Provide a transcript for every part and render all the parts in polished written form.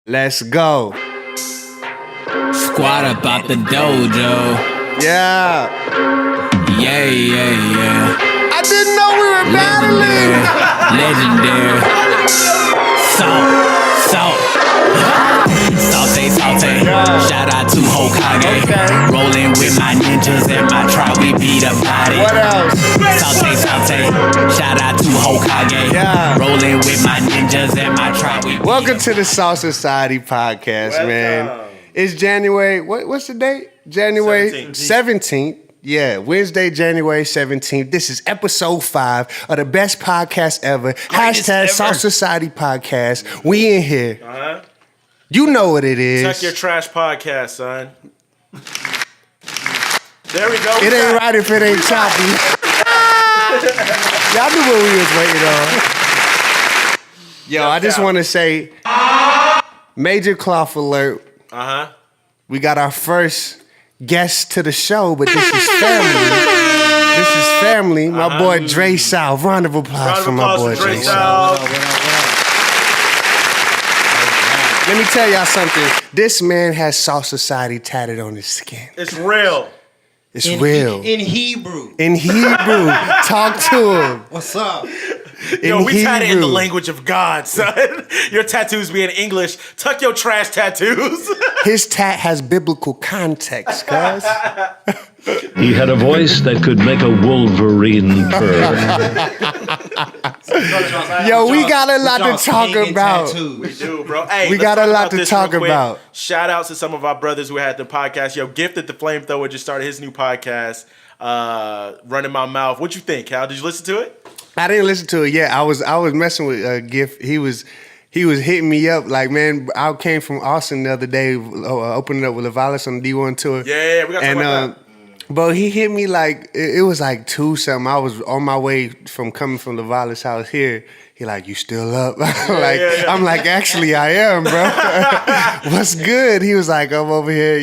Let's go. Squad up out the dojo. Yeah. Yeah. I didn't know we were battling. Legendary. Salt. Saute. Shout out to Hokage. Okay. Rolling with my ninjas and my tribe, we beat a body. What else? Saute. Shout out to Hokage. Yeah. Rolling with my ninjas and my tribe, we beat Welcome to the S.A.L.T Society podcast, man. It's January, what's the date? January 17th. Yeah, Wednesday, January 17th. This is episode 5 of the best podcast ever. Hashtag S.A.L.T Society podcast. We in here. Uh-huh. You know what it is. Tuck your trash podcast, son. There we go. It ain't right if it ain't choppy. Y'all knew what we was waiting on. Yo, I just want to say, major cloth alert. Uh-huh. We got our first guest to the show, but this is family. This is family. My boy Dray South. Round of applause for my boy Dray South. Let me tell y'all something. This man has S.A.L.T Society tatted on his skin. It's real. It's real. In Hebrew. In Hebrew. Talk to him. What's up? Yo, we tatted in the language of God, son. Your tattoos be in English. Tuck your trash tattoos. His tat has biblical context, guys. He had a voice that could make a wolverine purr. Yo, we got a lot to talk about. We do, bro. Hey, we got a lot to talk about. Shout out to some of our brothers who had the podcast. Yo, Gifted the Flamethrower just started his new podcast, Running My Mouth. What'd you think, Cal? Did you listen to it? I didn't listen to it yet. I was messing with Gift. He was hitting me up like, man, I came from Austin the other day, opening up with Lavalis on the D1 tour. Yeah, we got to talk about that. But he hit me like, it was like 2 something. I was on my way from coming from Lavalis' house here. He like, you still up? I'm like, actually, I am, bro. What's good? He was like, I'm over here,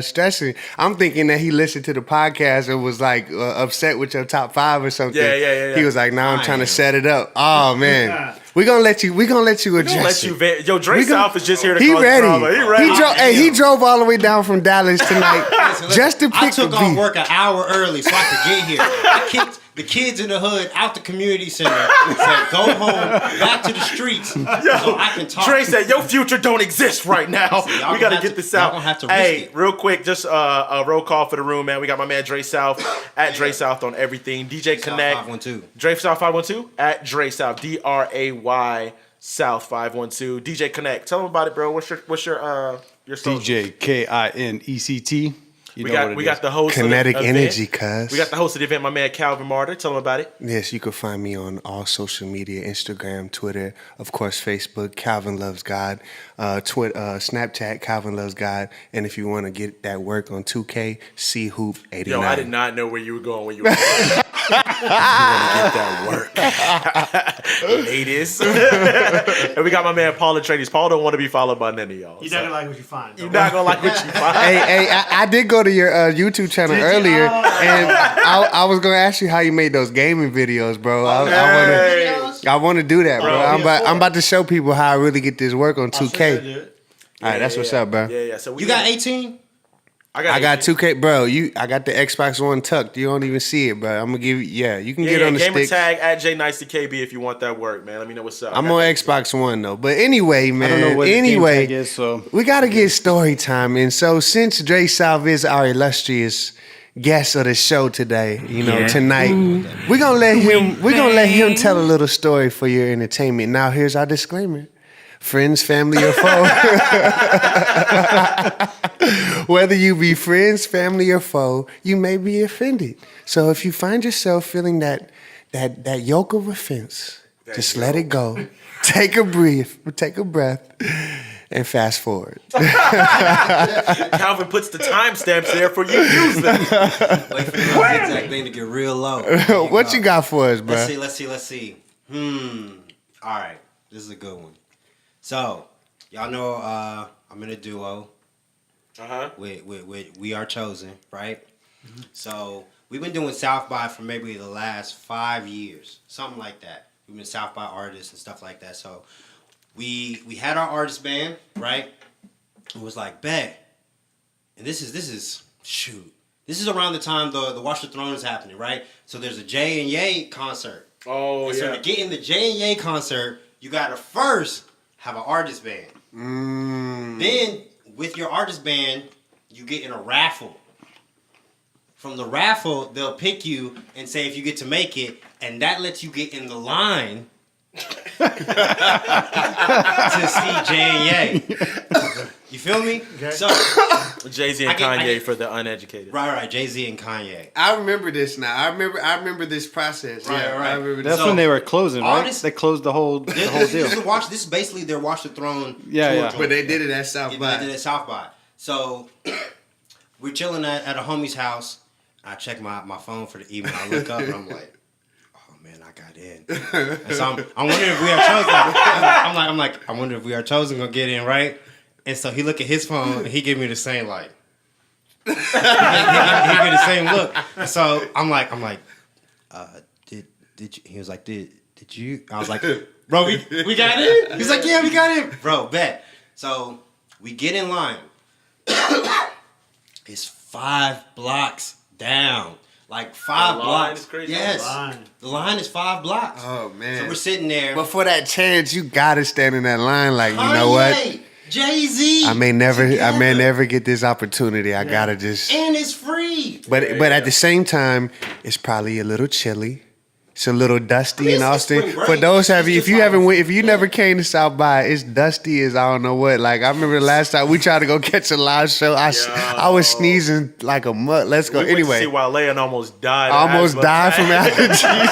stressing. I'm thinking that he listened to the podcast and was like upset with your top 5 or something. Yeah. He was like, now I'm trying to set it up. Oh man, we gonna let you address it. Yo, Dray South is just here to He cause ready. drama. He ready. He drove all the way down from Dallas tonight just to pick I took the off beat. work an hour early so I could get here. I kicked the kids in the hood out the community center and said, go home, back to the streets, so I can talk. Dre said, your future don't exist right now. So we got to get this out. Y'all gonna have to risk it. Real quick, just a roll call for the room, man. We got my man Dray South, at Dray South on everything. DJ Connect. 512. Dray South 512, at Dray South, DRAY South 512. DJ Connect. Tell them about it, bro. What's your social? DJ KINECT. We got the host Kinetic of the event. energy, cuz. We got the host of the event, my man Calvin Martyr. Tell them about it. Yes, you can find me on all social media, Instagram, Twitter, of course, Facebook, Calvin Loves God, Snapchat, Calvin Loves God, and if you want to get that work on 2K, C-Hoop89. Yo, I did not know where you were going when you were going. You want to get that work. Ladies. And we got my man Paul Atreides. Paul don't want to be followed by none of y'all. You're not going to like what you find. You're not going to like what you find. Hey, I did go to your YouTube channel earlier, and I was going to ask you how you made those gaming videos, bro. I want to do that, bro. I'm about to show people how I really get this work on 2K. All right, that's what's up, bro. Yeah. So You got 18? I got 2K, bro. I got the Xbox One tucked. You don't even see it, bro. I'm gonna give you. Yeah, you can get on the gamer stick. tag at JNiceyKB if you want that work, man. Let me know what's up. I'm on Xbox One though. But anyway, man. I don't know what the game tag is, so we gotta get story time. And so since Dray South is our illustrious guest of the show today, tonight, we're gonna let him tell a little story for your entertainment. Now here's our disclaimer. Friends, family, or foe. Whether you be friends, family, or foe, you may be offended. So if you find yourself feeling that yoke of offense, just let it go. Take a breath, and fast forward. Calvin puts the timestamps there for you to use them. Wait for the exact thing to get real low. What you got for us, bro? Let's see. All right, this is a good one. So, y'all know I'm in a duo. With We Are Chosen, right? Mm-hmm. So we've been doing South by for maybe the last 5 years, something like that. We've been South by artists and stuff like that. So we had our artist band, right? It was like, bet. And this is shoot. This is around the time the Watch the Throne is happening, right? So there's a Jay and Ye concert. Oh, and so to get in the Jay and Ye concert, you gotta first have an artist band. Then with your artist band, you get in a raffle. From the raffle, they'll pick you and say if you get to make it, and that lets you get in the line to see Jay and Ye. You feel me? Okay. So Jay-Z and Kanye for the uneducated. Right. Jay-Z and Kanye. I remember this now. I remember this process. Right. I remember That's this. when they were closing, right? Artists- They closed the whole deal. This is basically their Watch the Throne Yeah. But they did it at South by. They did it at South by. So we're chilling at a homie's house. I check my phone for the email. I look up and I'm like, oh man, I got in. And so I'm wondering if we are chosen. I'm like, I wonder if we are chosen gonna get in, right? And so he look at his phone and he give me the same like. he give me the same look. And so I'm like, did you? He was like, did you? I was like, bro, we got in. He's like, yeah, we got in, bro. Bet. So we get in line. It's 5 blocks down. Like 5 blocks. Is crazy. Yes. The line is 5 blocks. Oh man. So we're sitting there. But for that chance, you gotta stand in that line. Like, you know what? Jay-Z. I may never get this opportunity. I gotta just. And it's free. But at the same time, it's probably a little chilly. It's a little dusty in Austin. spring break. For those It's just if you never came to South by, it's dusty as I don't know what. Like I remember the last time we tried to go catch a live show, I was sneezing like a mutt. Let's go. We went to Anyway, see Wale and almost died. almost died from allergies.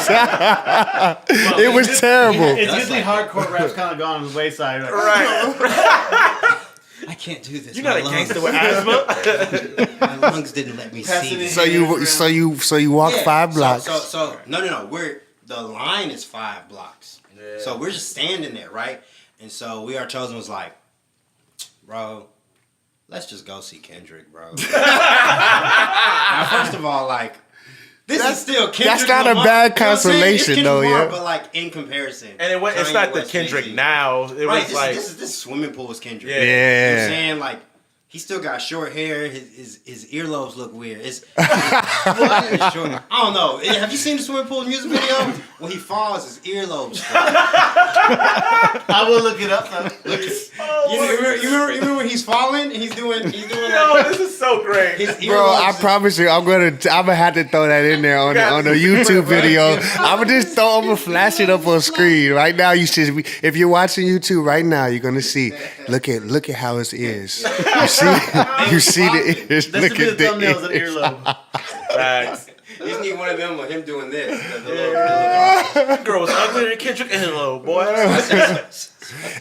It was terrible. It's usually hardcore rap's kind of gone on the wayside. Like, Right. I can't do this. You're not a gangster with asthma. My lungs didn't let me see this. So you walk 5 blocks. So no. The line is 5 blocks. Yeah. So we're just standing there, right? And so We Are Chosen was like, bro, let's just go see Kendrick, bro. Now, first of all, like, this is still Kendrick. That's not Lamar. a bad You know what I'm saying? consolation, It's though, Lamar, yeah. But like in comparison, And it's Kanye not the West, Kendrick Jay-Z. now. It Right, was like this swimming pool is Kendrick. Yeah. You know what I'm Yeah. saying? Like, he still got short hair. His earlobes look weird. It's short. I don't know. Have you seen the swimming pool music video? When he falls, his earlobes fall. I will look it up though. You remember when he's falling? And he's doing no, like this is so great. his earlobes. Bro, I promise you, I'm gonna have to throw that in there on the YouTube video. I'm gonna flash it up on screen right now. You should, if you're watching YouTube right now, you're gonna see. Look at how his ears. You see the ears. That Look should be at the the thumbnails and ears. earlobe. Facts. You just need one of them with him doing this. That girl was uglier than Kendrick and Hello, boy.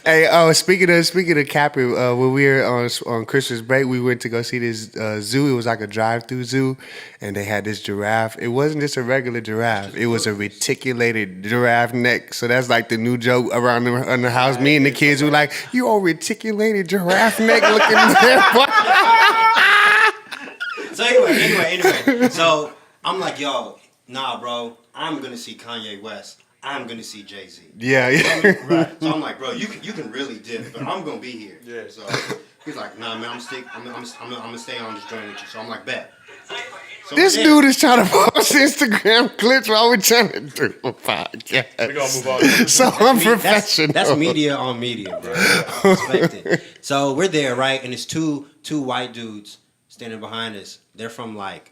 Hey, speaking of capping, when we were on Christmas break, we went to go see this zoo. It was like a drive-through zoo, and they had this giraffe. It wasn't just a regular giraffe; it was a reticulated giraffe neck. So that's like the new joke around the house. Me and the kids were like, "You all reticulated giraffe neck looking there." So anyway. So I'm like, yo, nah, bro. I'm gonna see Kanye West. I'm gonna see Jay-Z. Yeah. Right. So I'm like, bro, you can really dip, but I'm gonna be here. Yeah. So he's like, nah, man, I'm gonna stay on this joint with you. So I'm like, bet. So This dude is trying to post Instagram clips while we're trying to do a podcast. We're gonna move on. So unprofessional. That's media on media, bro. Respect it. So we're there, right? And it's two white dudes standing behind us. They're from like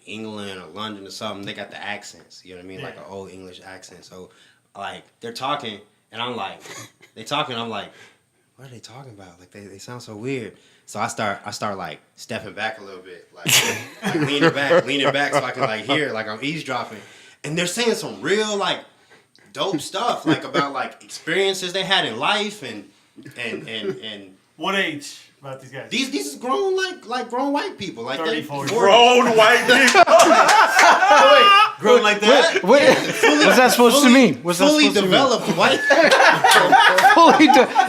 England or London or something. They got the accents, you know what I mean? Like an old English accent. So like they're talking and I'm like, I'm like, what are they talking about? Like they sound so weird. So I start like stepping back a little bit, like leaning back so I can like hear, like I'm eavesdropping. And they're saying some real like dope stuff, like about like experiences they had in life and What age about these guys? these is grown like grown white people, like 30, they 40. Grown white people. Grown like that? What's that supposed to mean? What's that fully supposed to mean? developed white.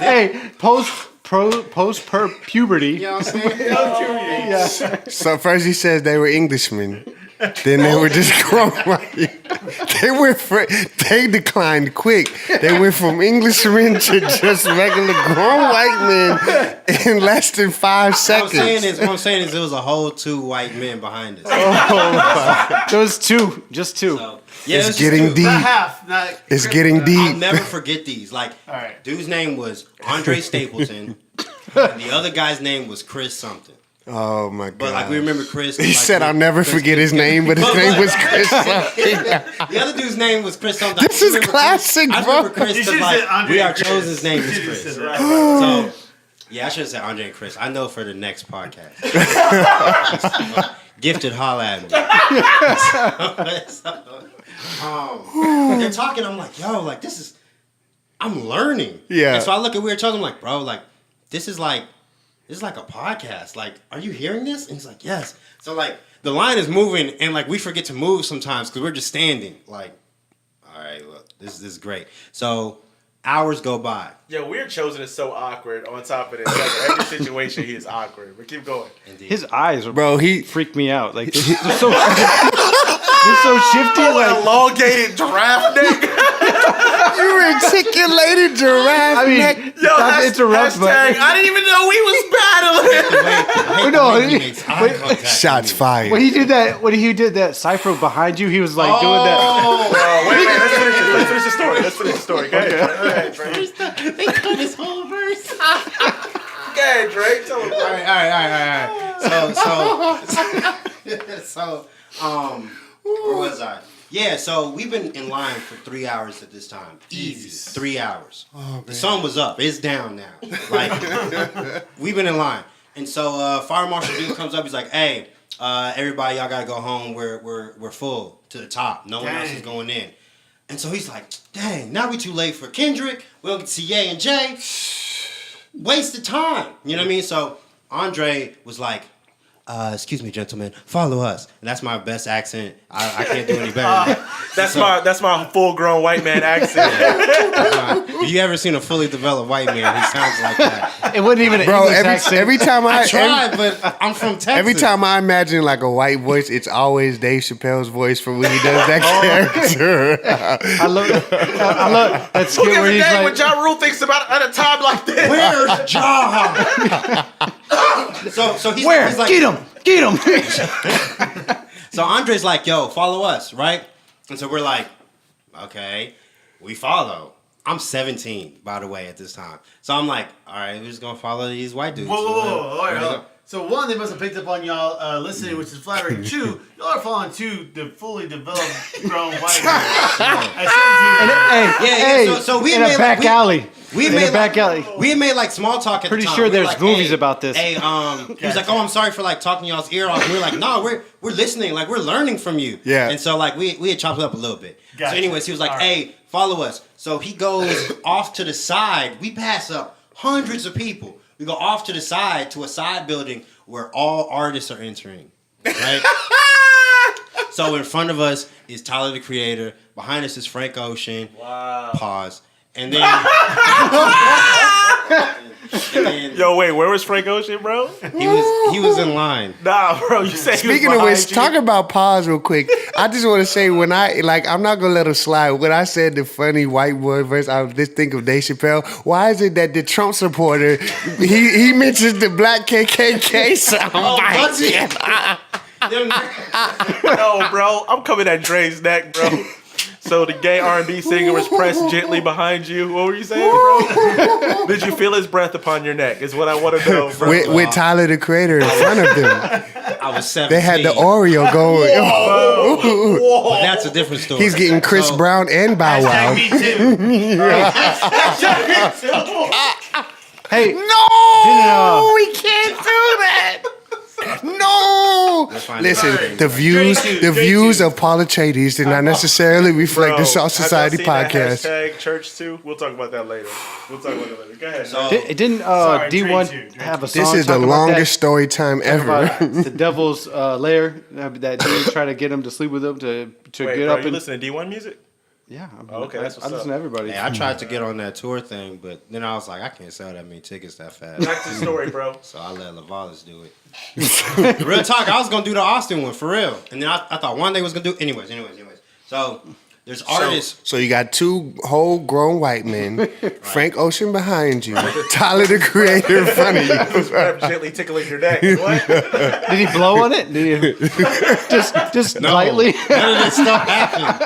Hey, post puberty. You know what I'm saying? So first he says they were Englishmen. Then they were just grown white. They declined quick. They went from Englishmen to just regular grown white men in less than 5 seconds. What I'm saying is there was a whole 2 white men behind us. There was 2, just 2. So, yeah, It's getting deep. Not half. Not It's getting I'll deep. never forget these. Like, right. dude's name was Andre Stapleton. And the other guy's name was Chris something. Oh my god! But like we remember Chris. He said, "I'll never forget his name," but his name was Chris. The other dude's name was Chris something. This is classic, I bro. remember Chris You because should've like said Andre we are and Chris. chosen's name You is should've Chris. said right. So yeah, I should have said Andre and Chris. I know for the next podcast. Gifted, holla at me. They're talking. I'm like, yo, like this is. I'm learning. Yeah. And so I look at Weird Chosen. I'm like, bro, like this is like a podcast. Like, are you hearing this? And he's like, yes. So like the line is moving, and like we forget to move sometimes because we're just standing. Like, all right, look, this is great. So hours go by. Yo, Weird Chosen is so awkward. On top of this, like, every situation he is awkward. But keep going. Indeed. His eyes, Bro, he freaked me out. Like they're so, they're so shifty. Like Elongated giraffe neck. you articulated giraffe I mean, neck. Yo, not to interrupt, but I didn't even know we was battling. I hate no, the way he he- makes eye contact Shots with me. fired. when he did that cipher behind you, he was like doing that. Oh, wait, let's finish the story. Let's finish the story. Go ahead, Drake. They cut his whole verse. Go ahead, Drake. Tell him. All right. Where was I? Yeah, so we've been in line for 3 hours at this time. Easy. 3 hours. The sun was up. It's down now. Like, we've been in line. And so Fire Marshal dude comes up. He's like, hey, everybody, y'all got to go home. We're full to the top. No one else is going in. And so he's like, dang, now we too late for Kendrick. We don't get to see Ye and Jay. Wasted time. You know what I mean? So Andre was like, excuse me, gentlemen, follow us. And that's my best accent. I can't do any better than that. That's my full grown white man accent. If you ever seen a fully developed white man, he sounds like that. It wasn't even an Bro, English accent. every time I tried, but I'm from Texas. Every time I imagine like a white voice, it's always Dave Chappelle's voice from when he does that character. I love that skit Who gives where a he's dang like, what Ja Rule thinks about at a time like this? Where's Ja? so he's where? He's like, Get him! So Andre's like, yo, follow us, right? And so we're like, okay, we follow. I'm 17, by the way, at this time. So I'm like, all right, we're just going to follow these white dudes. Whoa. All right, hold on. So one, they must have picked up on y'all listening, which is flattering. 2, y'all are following 2 the fully developed grown white men. Hey, So we in made a back alley. We In made a back alley. We had made like small talk at Pretty the time. sure We were there's like, movies hey, about this. Hey, he was like, oh, I'm sorry for like talking y'all's ear off. And we were like, no, we're listening. Like we're learning from you. Yeah. And so like we had chopped it up a little bit. Gotcha. So anyways, he was like, All right. hey, follow us. So he goes off to the side. We pass up hundreds of people. We go off to the side to a side building where all artists are entering. Right? So in front of us is Tyler the Creator. Behind us is Frank Ocean. Wow. Pause. And then, Yo, wait, where was Frank Ocean, bro? he was in line. Nah, bro, you said he was Speaking of which, behind you. talk about pause real quick. I just want to say I'm not gonna let him slide. When I said the funny white boy verse, I just think of Dave Chappelle. Why is it that the Trump supporter he mentions the black KKK soundbite? No, bro, I'm coming at Dre's neck, bro. So the gay R&B singer was pressed gently behind you. What were you saying, bro? Did you feel his breath upon your neck? Is what I want to know, bro. With Tyler the Creator in front of them, I was 17. they had the Oreo going. But that's a different story. He's getting Chris So, Brown and Bow Wow. Me too. Hey, No, we can't do that. No. find Listen, out. the views of Paula Chadies did not necessarily reflect Bro, the South have y'all Society seen that podcast. hashtag church too? We'll talk about that later. Go ahead. So, didn't Sorry, D1 Drake too. have a song This is the talking about longest story time that? ever. About the devil's lair that dude tried to get him to sleep with him to Wait, get bro, up you and listen to D1 music? Yeah. Okay, that's what's I listen up. to everybody. Hey, I tried to get on that tour thing, but then I was like, I can't sell that many tickets that fast. Back to the story, bro. So I let Lavalas do it. Real talk, I was gonna do the Austin one for real, and then I thought one day was gonna do. Anyways. So there's artists. So you got two whole grown white men, Frank Ocean behind you, Tyler the Creator in front of you. I'm gently tickling your neck. What? Did he blow on it? Did he just lightly? None of this stuff happened.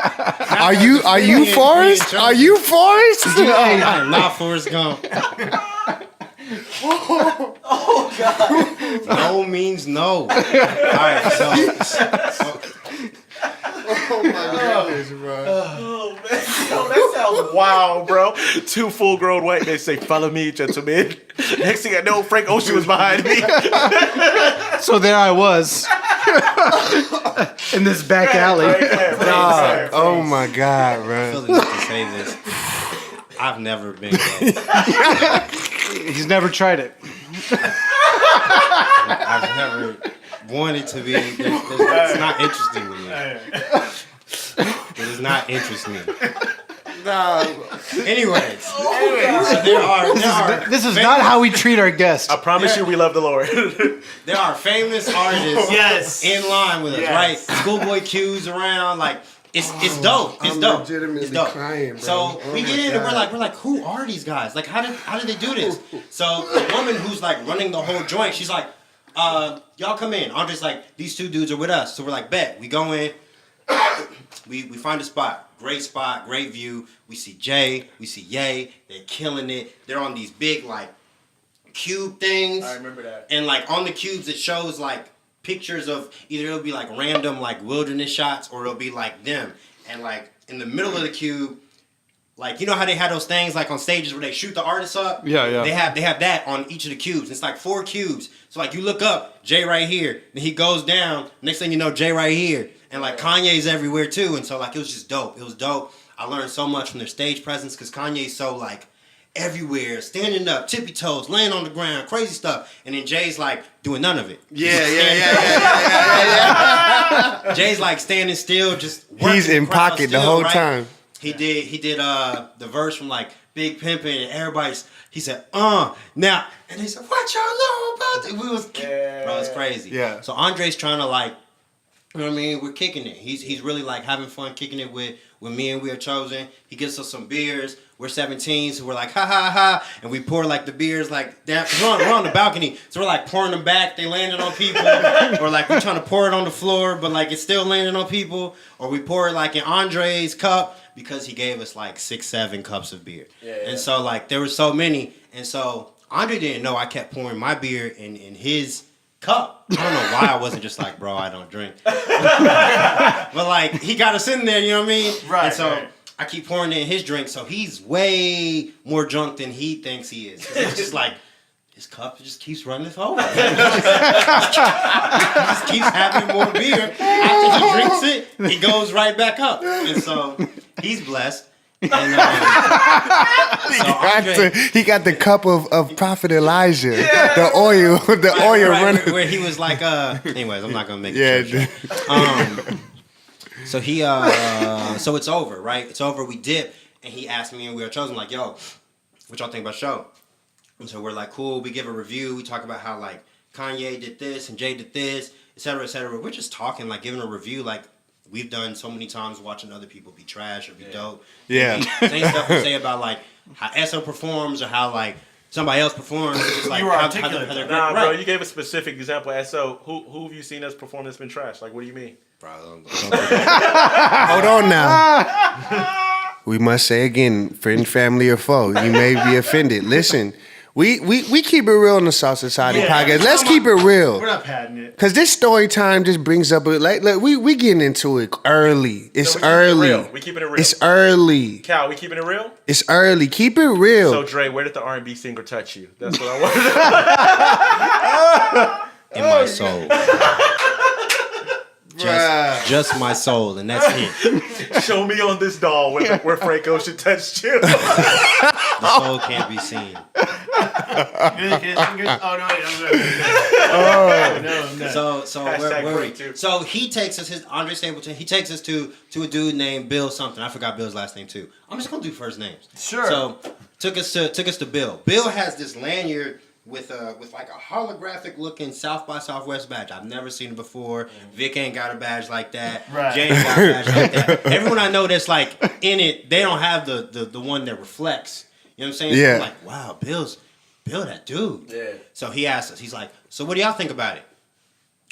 Are you Forrest? Are you Forrest? I am not Forrest Gump. Oh God! No means no. All right, so Oh my goodness, bro. Oh man, yo, that sounds wild, bro. Two full-grown white men say, "Follow me, gentlemen." Next thing I know, Frank Ocean was behind me. So there I was in this back alley. Oh my God, I bro. feel the need to say this. I've never been gay. He's never tried it. I've never wanted to be. It's not interesting to me. It is not interesting. Anyways, so there are This is not how we treat our guests. I promise you, we love the Lord. there are famous artists Yes. in line with us, Yes. right? Schoolboy Q's around, like it's dope. It's I'm dope. legitimately It's dope. crying, bro. So Oh we my get in and God. we're like, who are these guys? Like, how did they do this? So the woman who's like running the whole joint, she's like, y'all come in. Andre's like, these two dudes are with us. So we're like, bet. We go in. We find a spot. Great spot, great view. We see Jay, we see Ye. They're killing it. They're on these big like cube things. I remember that. And like on the cubes, it shows like pictures of either it'll be like random like wilderness shots or it'll be like them. And like in the middle of the cube, like you know how they had those things like on stages where they shoot the artists up? Yeah, yeah. They have that on each of the cubes. It's like 4 cubes. So like you look up, Jay right here, then he goes down. Next thing you know, Jay right here. And like Kanye's everywhere too. And so like it was just dope. It was dope. I learned so much from their stage presence because Kanye's so like everywhere, standing up, tippy toes, laying on the ground, crazy stuff. And then Jay's like doing none of it. Yeah. Jay's like standing still, just working He's in the crowd pocket the still, whole right? time. He did the verse from like Big Pimpin' and everybody's he said, now and they said, what y'all know about it? Bro, it's crazy. Yeah. So Andre's trying to like, you know what I mean? We're kicking it. He's really like having fun kicking it with me and We Are Chosen. He gets us some beers. We're 17, so we're like, ha ha ha. And we pour like the beers like down. We're on the balcony. So we're like pouring them back. They landing on people. Or like we're trying to pour it on the floor, but like it's still landing on people. Or we pour it like in Andre's cup because he gave us like 6-7 cups of beer. Yeah. And so like there were so many. And so Andre didn't know I kept pouring my beer in his cup. I don't know why I wasn't just like, bro, I don't drink. But like he got us in there, you know what I mean? Right, And so right. I keep pouring in his drink, so he's way more drunk than he thinks he is. 'Cause it's just like his cup just keeps running over. He just keeps having more beer. After he drinks it, it goes right back up. And so he's blessed. And, He got the cup of Prophet Elijah, the oil running. where he was like, anyways, I'm not gonna make Yeah, it. So he, so it's over, right? It's over. We dip, and he asked me, and We Are Chosen, like, yo, what y'all think about the show? And so we're like, cool. We give a review. We talk about how like Kanye did this and Jay did this, et cetera, et cetera. We're just talking, like giving a review, like we've done so many times watching other people be trash or be dope. Yeah. Same stuff we say about like how S.A.L.T performs or how like somebody else performs. It's just like You were how articulate, they're Nah, right. bro, you gave a specific example. So who have you seen us perform that's been trash? Like, what do you mean? Bro, Hold on now. We must say again, friend, family, or foe. You may be offended. Listen, we keep it real in the South Society podcast. Let's keep it real. We're not padding it. Cause this story time just brings up like we getting into it early. It's So we keeping it early. real. We keeping it real. It's early. Cal, we keeping it real? It's early. Keep it real. So Dre, where did the R&B singer touch you? That's what I wanted to know. in my soul. Just my soul, and that's it. Show me on this doll where Frank Ocean touched you. The soul can't be seen. Oh no, wait, I'm good. No, I'm not. So where were we? 42. So he takes us, Andre Stapleton, he takes us to a dude named Bill something. I forgot Bill's last name too. I'm just gonna do first names. Sure. So took us to Bill. Bill has this lanyard with like a holographic looking South by Southwest badge. I've never seen it before. Vic ain't got a badge like that. Right. Jay ain't got a badge like that. Everyone I know that's like in it, they don't have the one that reflects. You know what I'm saying? Yeah. So I'm like, wow, Bill, that dude. Yeah. So he asked us, he's like, so what do y'all think about it?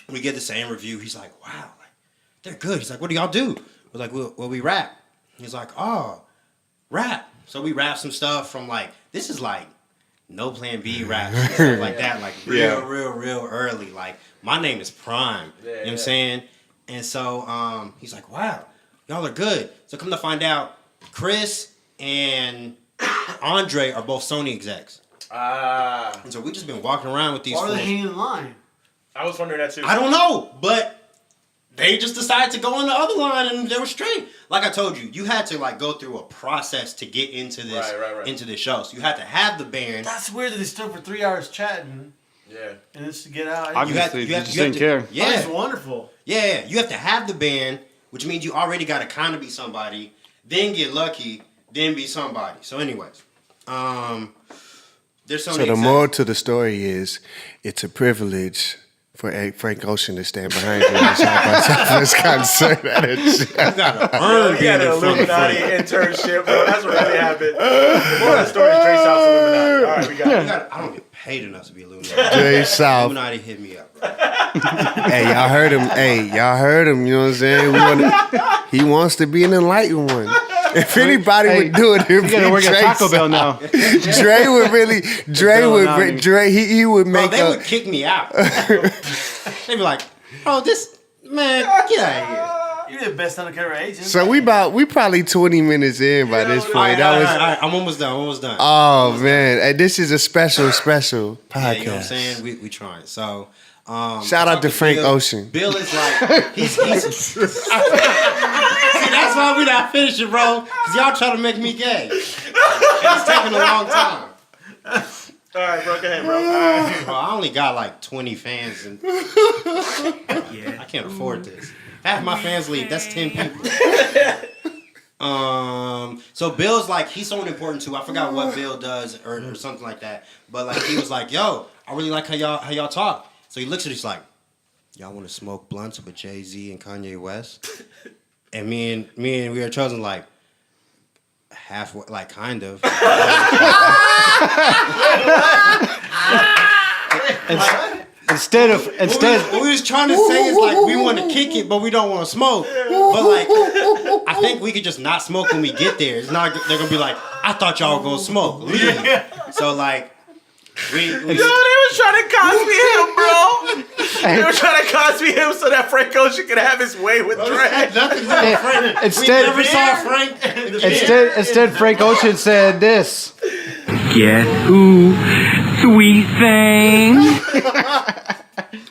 We get the same review. He's like, wow, like, they're good. He's like, what do y'all do? We're like, well, we rap. He's like, oh, rap. So we rap some stuff from like, this is like No Plan B raps and stuff like that. Like real early. Like my name is Prime. You know what I'm saying? And so he's like, wow, y'all are good. So come to find out, Chris and Andre are both Sony execs. And so we just been walking around with these Why are they fools. hanging in line? I was wondering that too. I don't know, but they just decided to go on the other line and they were straight. Like I told you, you had to like go through a process to get into this into this show. So you had to have the band. That's weird that they stood for 3 hours chatting. Yeah. And just to get out. Obviously, you have just to- didn't care. Yeah, That's wonderful. yeah. You have to have the band, which means you already got to kind of be somebody, then get lucky, then be somebody. So, anyways, there's so So many. the moral to the story is, it's a privilege for Frank Ocean to stand behind you in the South by Southwest concert at a show. We got an Illuminati internship, bro. That's what really happened. More of the story is Dray South's Illuminati. All right, we got it. I don't get paid enough to be Illuminati. Dray South. Illuminati hit me up, bro. Hey, y'all heard him. You know what I'm saying? He wants to be an enlightened one. If anybody would do it, it'd You gotta be work at Dray Taco Bell South. now. Dre would really, he would Bro, make they would kick me out. They'd be like, "Oh, this man, get out of here." You're the best undercover agent. So we probably 20 minutes in by this point. All right, That was, all right, I'm almost done. oh man, hey, this is a special podcast. Yeah, you know what I'm saying? We trying. So, Shout out to Frank Bill. Ocean. Bill is like, he's See, that's why we not finishing, bro. Cause y'all trying to make me gay. And it's taking a long time. All right, bro, go ahead, bro. Bro, I only got like 20 fans, and I can't afford this. Half my fans leave. That's 10 people. So Bill's like, he's someone important too. I forgot what Bill does or something like that. But like, he was like, yo, I really like how y'all talk. So he looks at us like, y'all want to smoke blunts with Jay-Z and Kanye West? And me and We Are Chosen like, halfway, like kind of. Instead, what we was trying to say is like, we want to kick it, but we don't want to smoke. But like, I think we could just not smoke when we get there. It's not. They're gonna be like, I thought y'all were gonna smoke. Leave. So like, we Yo, they was trying to Cosby him, bro. They were trying to Cosby him so that Frank Ocean could have his way with Dre. nothing with Frank. We Instead- never saw Frank. instead, Frank Ocean said this. Guess who? Sweet thing.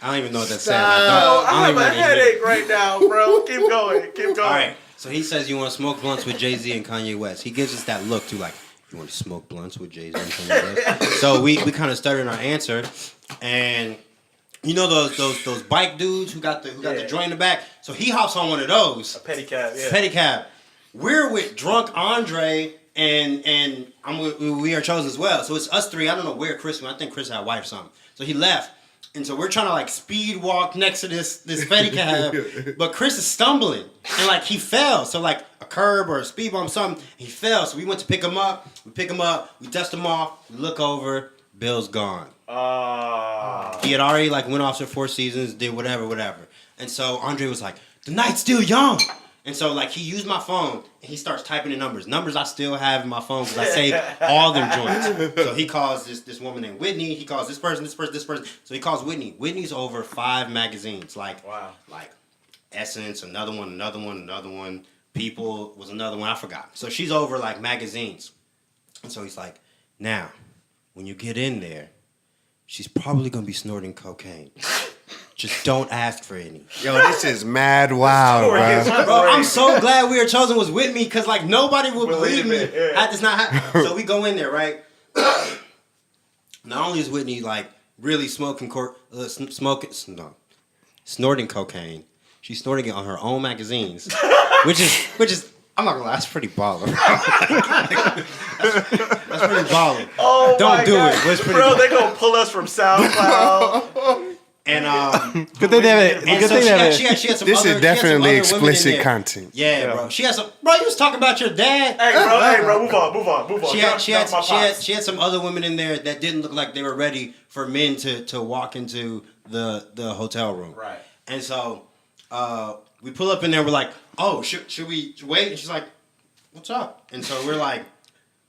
I don't even know what that said. I have a even headache right now, bro. Keep going. Keep going. All right. So he says you want to smoke blunts with Jay-Z and Kanye West. He gives us that look too, like, you want to smoke blunts with Jay-Z and Kanye West? So we kind of stuttered in our answer, and you know those bike dudes who got the joint in the back. So he hops on one of those. A pedicab, yeah. Pedicab. We're with drunk Andre and We Are Chosen as well. So it's us three. I don't know where Chris went. I think Chris had a wife or something. So he left. And so we're trying to like speed walk next to this pedicab, but Chris is stumbling and like he fell. So like a curb or a speed bump or something, he fell. So we went to pick him up. We pick him up. We dust him off. We look over. Bill's gone. He had already like went off to 4 Seasons, did whatever. And so Andre was like, the night's still young. And so like he used my phone and he starts typing in numbers I still have in my phone because I saved all them joints. So he calls this woman named Whitney. He calls this person. So he calls Whitney. Whitney's over 5 magazines. Like Essence, another one. People was another one. I forgot. So she's over like magazines. And so he's like, now, when you get in there, she's probably gonna be snorting cocaine. Just don't ask for any. Yo, this is mad wild, bro. Bro, I'm so glad We Are Chosen was with me because like nobody would believe me had this not happened. So we go in there, right? not only is Whitney like really snorting cocaine, she's snorting it on her own magazines, which is I'm not gonna lie, that's pretty baller. That's pretty baller. Oh, Don't do God. it. But it's pretty Bro, baller. they gonna pull us from SoundCloud. And Good thing they have it. and Good so thing she they have had, it. she had some This other, is definitely she had some other women in explicit there. content. Yeah, bro. She had some. Bro, you was talking about your dad. Hey, bro, move on. She Get had off my pots. she had some other women in there that didn't look like they were ready for men to walk into the hotel room. Right. And so we pull up in there. We're like, oh, should we wait? And she's like, what's up? And so we're like,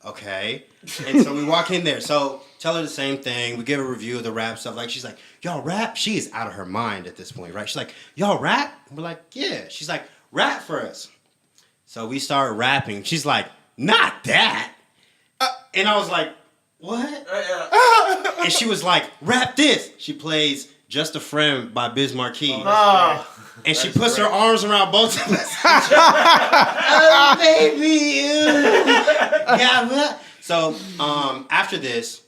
okay. And so we walk in there. So tell her the same thing. We give her a review of the rap stuff. Like, she's like, y'all rap? She is out of her mind at this point, right? She's like, y'all rap? And we're like, yeah. She's like, rap for us. So we start rapping. She's like, not that. And I was like, what? And she was like, rap this. She plays Just a Friend by Biz Markie. And she puts her arms around both of us. Oh, baby. Yeah. So after this,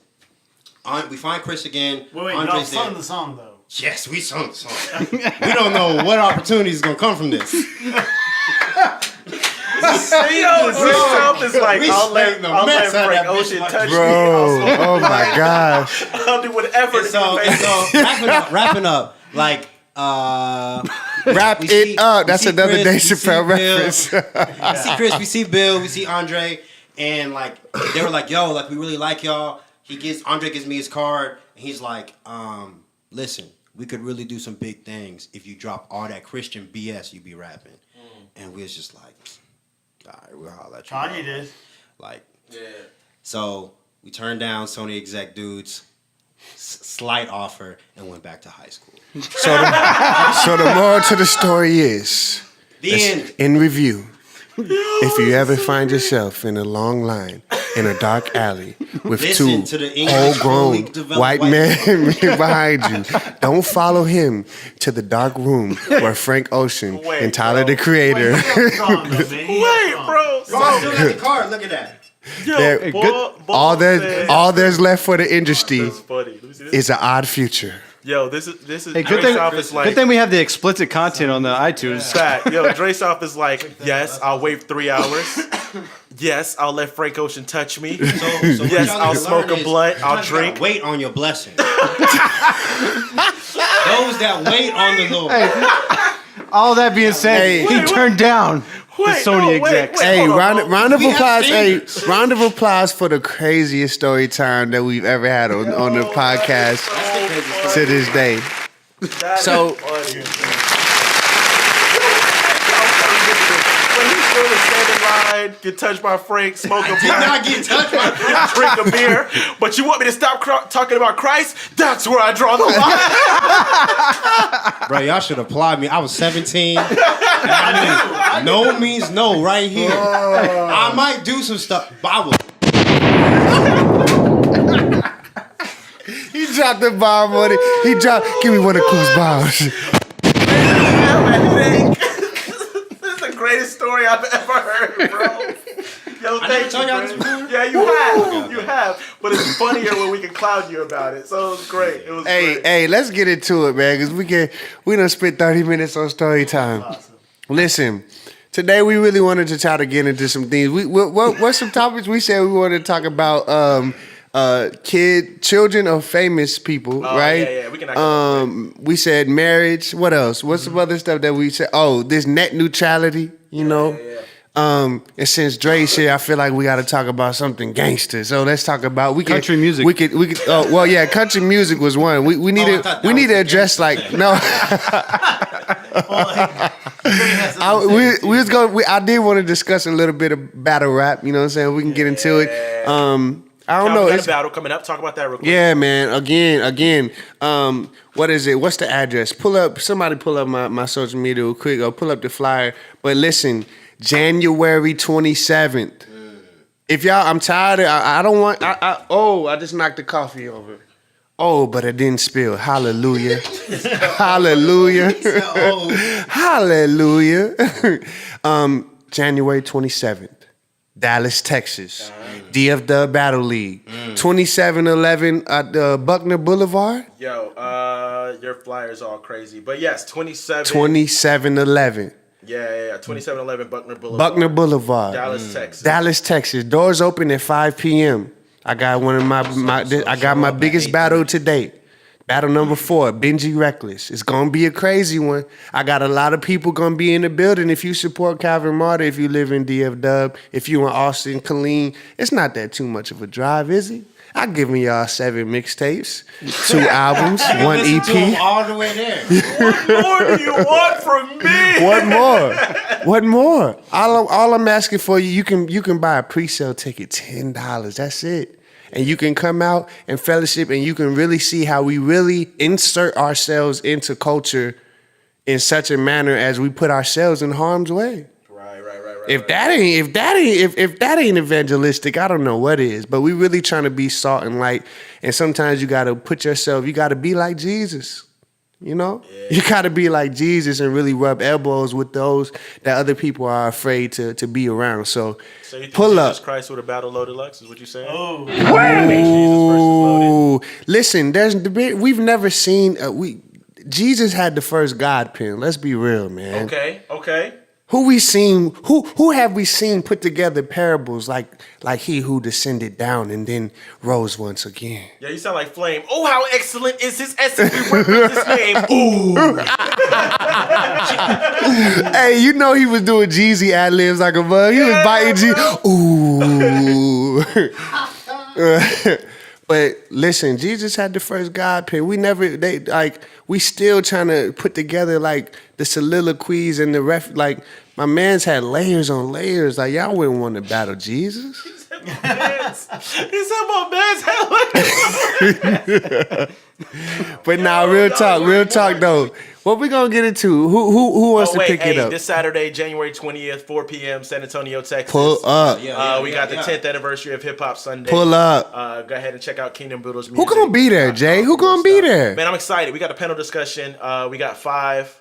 we find Chris again. Wait, y'all Andre's sung there. the song though. Yes, we sung the song. We don't know what opportunity is going to come from this. Dray South is like, I'll let mess out of Frank that Ocean bitch touch me. Bro, oh my gosh. I'll do whatever And to so, get paid. wrapping up, like, Wrap we it see- up. we That's see another Chris, Dave we see Chappelle Bill. reference. we see Chris, we see Bill, we see Andre, and like they were like, "Yo, like we really like y'all." Andre gives me his card, and he's like, "Listen, we could really do some big things if you drop all that Christian BS you be rapping." And we was just like, "All right, we'll holler at you." Kanye did. Like, yeah. So we turned down Sony exec dudes, slight offer, and went back to high school. So the moral to the story is, The end. in review, if you ever find yourself in a long line in a dark alley with Listen to two the English fully full-grown developed white men behind you, don't follow him to the dark room where Frank Ocean Wait, and Tyler bro. the Creator. Wait, bro. Bro, I still got the card. Look at that. They're- Boy all said- there's left for the industry That's funny. Let me see this. is an odd future. Yo, this is Hey, Dray South is like good thing we have the explicit content on the iTunes. fact. Yo, Dray South is like, yes, I'll wait 3 hours. Yes, I'll let Frank Ocean touch me. So Yes, I'll smoke a blunt. I'll sometimes you gotta drink. Wait on your blessing. Those that wait on the Lord. All that being said, Hey. he turned down the Wait, Sony no, wait, execs. wait. Hey, Hold on, round, bro. round of We have applause! Hey, standards. round of applause for the craziest story time that we've ever had on the podcast to this day. That So- is funny. When he stood and stand in line, get touched by Frank, smoke a Did not blunt, get touched by Frank. drink a beer, but you want me to stop talking about Christ? That's where I draw the line. Bro, y'all should applaud me. I was 17. And I knew no means no right here. I might do some stuff, but I will. He dropped the bomb on it. He dropped. Give me one of Cool's bombs. This is the greatest story I've ever heard, bro. Yo, never thank told you, y'all this bro. before? Yeah, you have. You have. But it's funnier when we can clown you about it. So it was great. It was great. Hey, let's get into it, man, because we done spent 30 minutes on story time. Listen, today we really wanted to try to get into some things. What's some topics we said we wanted to talk about? Children of famous people, right? yeah, we can knock we said marriage. What else? What's some other stuff that we said? Oh, this net neutrality, you know? And since Dre's here, I feel like we got to talk about something gangster. So let's talk about Country music. We could. Oh, well, yeah, country music was one. We need I to thought we that need was to the address gangster like no. we I did want to discuss a little bit of battle rap. You know what I'm saying? We can get into it. I don't know. We got It's, a battle coming up. Talk about that real quick. yeah, man. Again. What is it? What's the address? Somebody pull up my social media real quick or pull up the flyer. But listen, January 27th. If y'all, I'm tired of, I don't want, I just knocked the coffee over. Oh, but it didn't spill. Hallelujah. Hallelujah. Hallelujah. January 27th. Dallas, Texas. DFW Battle League. 2711 at Buckner Boulevard. Yo, your flyer's all crazy. But yes, 2711. Yeah. 2711 Buckner Boulevard. Buckner Boulevard. Dallas, Texas. Dallas, Texas. Doors open at 5 p.m. I got one of my biggest battle to date. Battle number 4, Benji Reckless. It's gonna be a crazy one. I got a lot of people gonna be in the building. If you support Calvin Martyr, if you live in DFW, if you in Austin, Killeen, it's not that too much of a drive, is it? I giving y'all 7 mixtapes, 2 albums, 1 EP. All the way there. What more do you want from me? What more? All I'm asking for you can buy a pre-sale ticket, $10. That's it. And you can come out and fellowship, and you can really see how we really insert ourselves into culture in such a manner as we put ourselves in harm's way. Right. If that ain't evangelistic, I don't know what is. But we really trying to be salt and light. And sometimes you gotta you gotta be like Jesus. You know? Yeah. You gotta be like Jesus and really rub elbows with those that other people are afraid to be around. So you think pull Jesus up. Christ with a battle loaded Lux is what you saying? Oh, Ooh. Listen, there's debate. We've never seen Jesus had the first God pen. Let's be real, man. Okay. Who have we seen put together parables like he who descended down and then rose once again? Yeah, you sound like Flame. Oh, how excellent is his essence. We reference his name. Ooh. Hey, you know he was doing Jeezy ad-libs like a bug. He was biting G. Ooh. But listen, Jesus had the first God pen. We still trying to put together like the soliloquies and the my man's had layers on layers. Like y'all wouldn't want to battle Jesus. He said my man's hell. But now, real talk though. What we gonna get into? Who wants to pick it up? This Saturday, January 20th, 4 p.m., San Antonio, Texas. Pull up. We got the 10th anniversary of Hip Hop Sunday. Pull up. Go ahead and check out Kingdom Boodle's music. Who gonna be there, Jay? Who gonna be there? Man, I'm excited. We got a panel discussion. We got 5.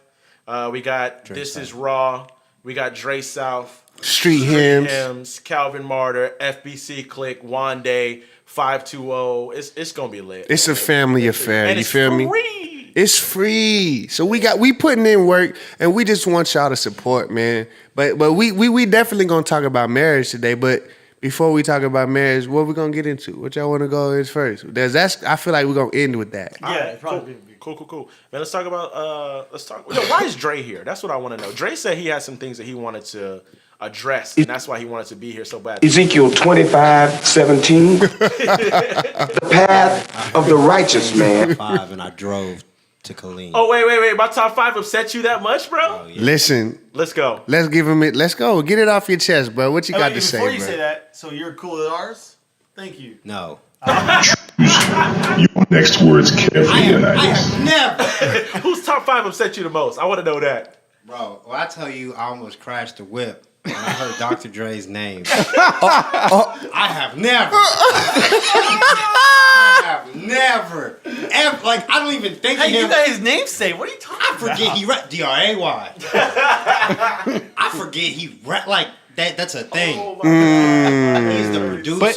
We got This Is Raw. We got Dray South. Street Hymns. Calvin Martyr, FBC Click, Wande, 520. It's gonna be lit. It's a family affair. And you it's feel me? free. It's free. So we putting in work, and we just want y'all to support, man. But we definitely gonna talk about marriage today. But before we talk about marriage, what we gonna get into? What y'all want to go is first? I feel like we're gonna end with that. yeah, probably. Cool. Man, let's talk about. Why is Dre here? That's what I want to know. Dre said he had some things that he wanted to address, and that's why he wanted to be here so bad. Ezekiel 25:17. The path of the righteous man. 5 and I drove to Killeen. Oh wait! My top 5 upset you that much, bro? Oh, yeah. Listen, Let's go. let's give him it. Let's go. Get it off your chest, bro. What you got to say, Before bro? you say that, so you're cool with ours? Thank you. No. Your next words carefully, and I have never. Whose top 5 upset you the most? I want to know that. Bro, when I tell you I almost crashed the whip when I heard Dr. Dre's name. I have never. Ever, like, I don't even think of Hey, him. you got his name saved. What are you talking I forget he rap D-R-A-Y. I forget he rap like that. That's a thing. Oh my God. He's the producer. But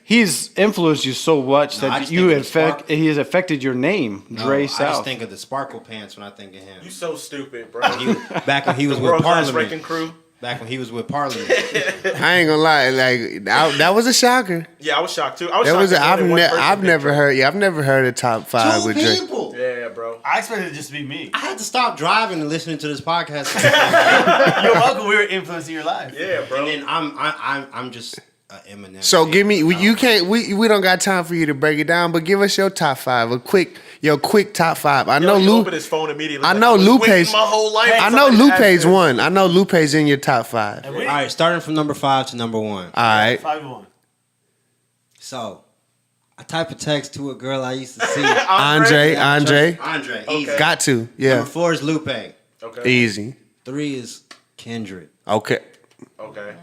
he's influenced you so much No, I that just think of the spark- he has affected your name, Dray I South. just think of the sparkle pants when I think of him. You so stupid, bro. Back when he was with World-class Parliament. wrecking crew. Back when he was with Parliament. I ain't gonna lie, like that was a shocker. Yeah, I was shocked too. I've never heard a top 5 Two with Drake. people. Yeah, bro. I expected it just to be me. I had to stop driving and listening to this podcast. You're welcome. We were influencing your life. Yeah, bro. And then I'm just Eminem. So give me you can't we don't got time for you to break it down, but give us your top 5, your quick top 5. I know he Lupe. opened his phone immediately. I Like, know was Lupe's. waiting my whole life. I know Somebody asked Lupe's me. one. I know Lupe's in your top 5. All right, starting from number 5 to number 1. All right. 5-1. So, I type a text to a girl I used to see. Andre. Easy. Got to. Yeah. Number 4 is Lupe. Okay. Easy. 3 is Kendrick. Okay.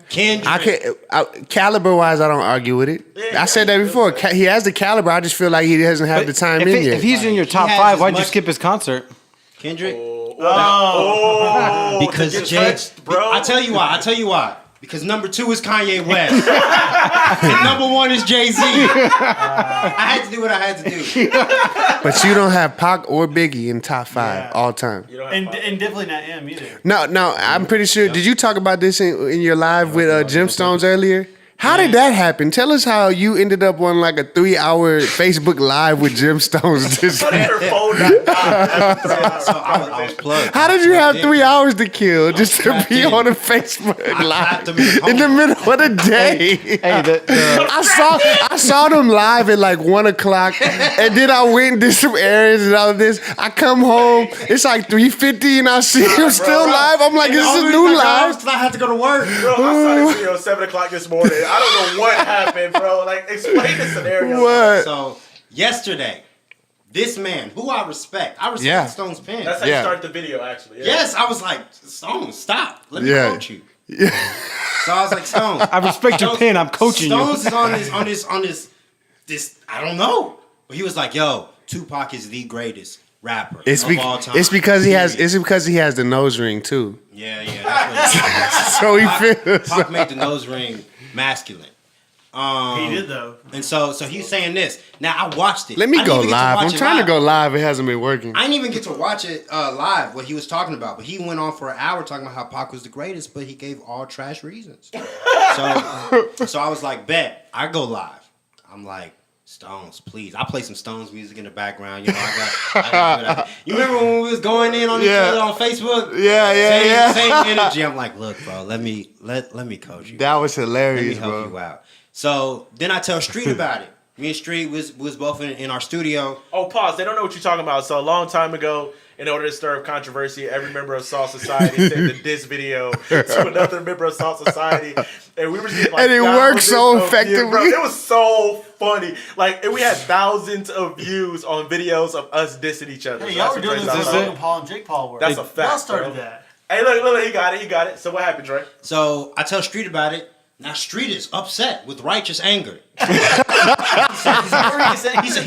Kendrick. Caliber wise, I don't argue with it. Yeah, I said that before. He has the caliber. I just feel like he doesn't have the time in yet. If he's in your top has 5, as why'd you much- skip his concert? Kendrick. Oh, Because to get Jay. touched, bro. I tell you why. Because number 2 is Kanye West. And number 1 is Jay-Z. I had to do what I had to do. But you don't have Pac or Biggie in top 5 all time. And definitely not M either. No, I'm pretty sure. Did you talk about this in your live with Gemstones earlier? How did that happen? Tell us how you ended up on like a 3-hour Facebook Live with Gemstones. So I was plugged. How did you have 3 hours to kill just to be on a Facebook Live in the middle of the day? Hey, I saw them live at like 1 o'clock, and then I went and did some errands and all of this. I come home, it's like 3:50, and I see him still live. I'm like, this is a new live. Because I had to go to work. Bro, I saw this video at 7 o'clock this morning. I don't know what happened, bro. Like, explain the scenario. What? So, yesterday, this man, who I respect Stone's pen. That's how you start the video, actually. Yeah. Yes, I was like, Stone, stop. Let me coach you. Yeah. So I was like, Stone. I respect your pen. I'm coaching Stones you. is on this, I don't know. But he was like, yo, Tupac is the greatest rapper of all time. It's because he has the nose ring too. Yeah, that's what So he feels. Pac made the nose ring masculine. He did though. And so he's saying this. Now I watched it. Let me go live. I'm trying to live. go live. It hasn't been working. I didn't even get to watch it live, what he was talking about. But he went on for an hour talking about how Pac was the greatest, but he gave all trash reasons. So I was like, bet, I go live. I'm like, Stones, please. I play some Stones music in the background. You know, you remember when we was going in on each other on Facebook? Yeah. Same energy. I'm like, look, bro, let me coach you. That was hilarious, Let me help you out. So then I tell Street about it. Me and Street was both in our studio. Oh, pause. They don't know what you're talking about. So a long time ago, in order to stir up controversy, every member of S.A.L.T Society sent the diss video to another member of S.A.L.T Society. And we were just like, and it worked so effectively. Bro, it was so funny. Like, and we had thousands of views on videos of us dissing each other. Hey, So y'all that's were what doing Dray this South when did. Logan Paul and Jake Paul were. That's a fact. Y'all started bro. that. Hey, look, he got it. So what happened, Dre? So I tell Street about it. Now Street is upset with righteous anger. He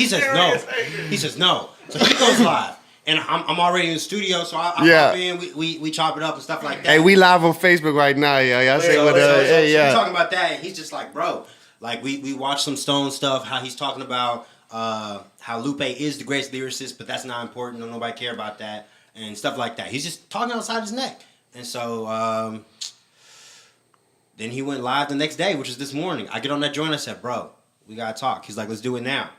says no. He says no. So he goes live. And I'm already in the studio, so I pop in, we chop it up and stuff like that. Hey, we live on Facebook right now, y'all say what We're talking about that, and he's just like, bro, like we watched some Stone stuff, how he's talking about how Lupe is the greatest lyricist, but that's not important, don't nobody care about that, and stuff like that. He's just talking outside his neck. And so then he went live the next day, which is this morning. I get on that joint, I said, bro, we gotta talk. He's like, let's do it now.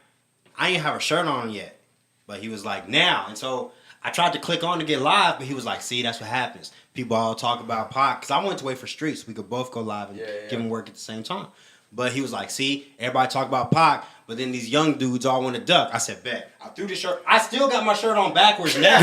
I ain't have a shirt on yet, but he was like, now. And so I tried to click on to get live, but he was like, see, that's what happens. People all talk about Pac. Because I wanted to wait for Streets. So we could both go live and give him work at the same time. But he was like, see, everybody talk about Pac, but then these young dudes all want to duck. I said, bet. I threw the shirt. I still got my shirt on backwards now.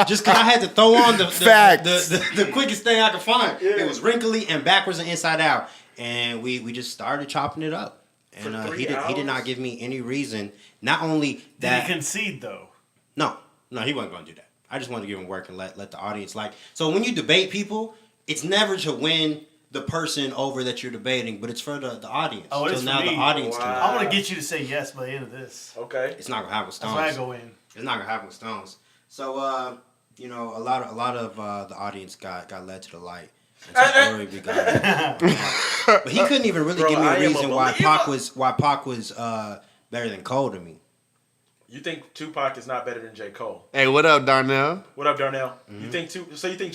Just because I had to throw on the quickest thing I could find. Yeah. It was wrinkly and backwards and inside out. And we just started chopping it up. And he did not give me any reason. Not only that. Did he concede though? No, he wasn't going to do that. I just wanted to give him work and let the audience like. So when you debate people, it's never to win the person over that you're debating, but it's for the audience. Oh, it's so now for me. the audience can. I want to get you to say yes by the end of this. Okay. It's not gonna happen with Stones. That's why I go in. It's not gonna happen with Stones. So a lot of the audience got led to the light. And so glory be God. But he couldn't even really give me a reason why Pac was better than Cole to me. You think Tupac is not better than J. Cole? Hey, what up, Darnell? What up, Darnell? Mm-hmm. You think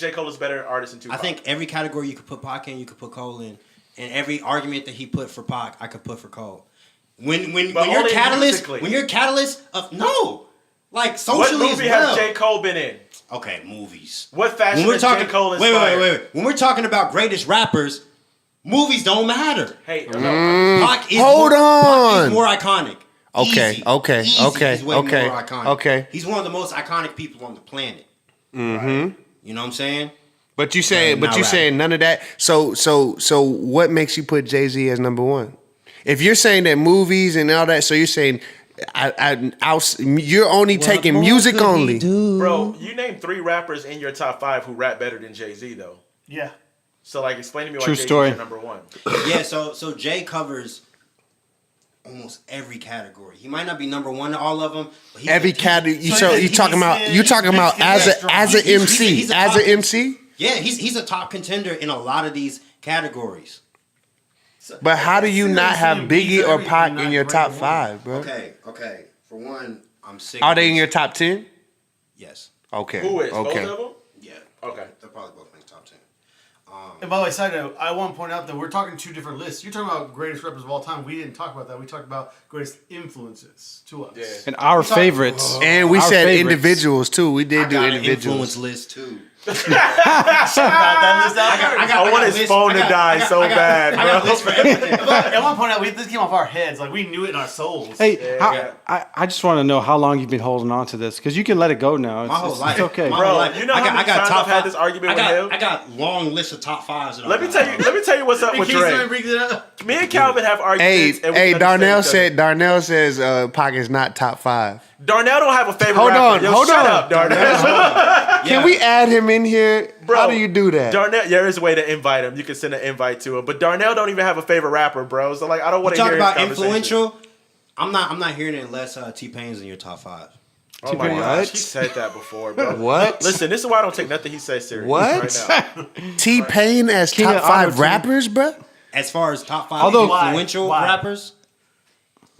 J. Cole is a better artist than Tupac? I think every category you could put Pac in, you could put Cole in, and every argument that he put for Pac, I could put for Cole. When you're catalyst of no, like socially what movie as well. has J. Cole been in? Okay, movies. What fashion is J. Cole inspired? Wait. When we're talking about greatest rappers, movies don't matter. Hey, Pac is hold on. Pac is more iconic. Okay. He's way more iconic. Okay. He's one of the most iconic people on the planet. Mm-hmm. Right? You know what I'm saying? But you saying none of that. So what makes you put Jay-Z as number one? If you're saying that movies and all that, so you're saying you're only taking music only. Bro, you named 3 rappers in your top 5 who rap better than Jay-Z though. Yeah. So like explain to me why True Jay-Z story. is number 1. Yeah, so Jay covers almost every category. He might not be number 1 in all of them. But Every category. You talking about as an MC? As an MC? Yeah, he's a top contender in a lot of these categories. But how do you not have Biggie or Pac in your top 5, bro? Okay. For one, I'm sick. Are they in your top 10? Yes. Okay. Who is? Okay. Both of them? Yeah. Okay. They're probably both in the top 10. And by the way, side note, I want to point out that we're talking 2 different lists. You're talking about greatest rappers of all time. We didn't talk about that. We talked about greatest influences to us. Yeah. And our favorites. And we Our said favorites. individuals too. We did I do got an individuals. influence list too. I want his phone to die so bad, I got a bro. list for everything. I want to point out, this came off our heads. Like, we knew it in our souls. Hey, I just want to know how long you've been holding on to this, because you can let it go now. My whole life. It's okay. My Bro, whole life. you know how many times I've had this argument with him? I got long lists of top 5s. Let me tell you what's up with Dre. Me and Calvin have Hey, arguments. and we hey, understand Darnell each other. says Pac is not top 5. Darnell don't have a favorite Hold rapper. on, hold shut on. up, Darnell. Can we add him in here? Bro, How do you do that? Darnell, there is a way to invite him. You can send an invite to him. But Darnell don't even have a favorite rapper, bro. So like, I don't want to talk hear about his conversation. influential. I'm not hearing it unless T-Pain's in your top 5. Oh my T-Pain, gosh, what? he said that before, bro. What? Listen, this is why I don't take nothing he says serious. What? Right now. T-Pain as King top of 5 auto-tune. rappers, bro? As far as top 5 Although- influential Why? rappers,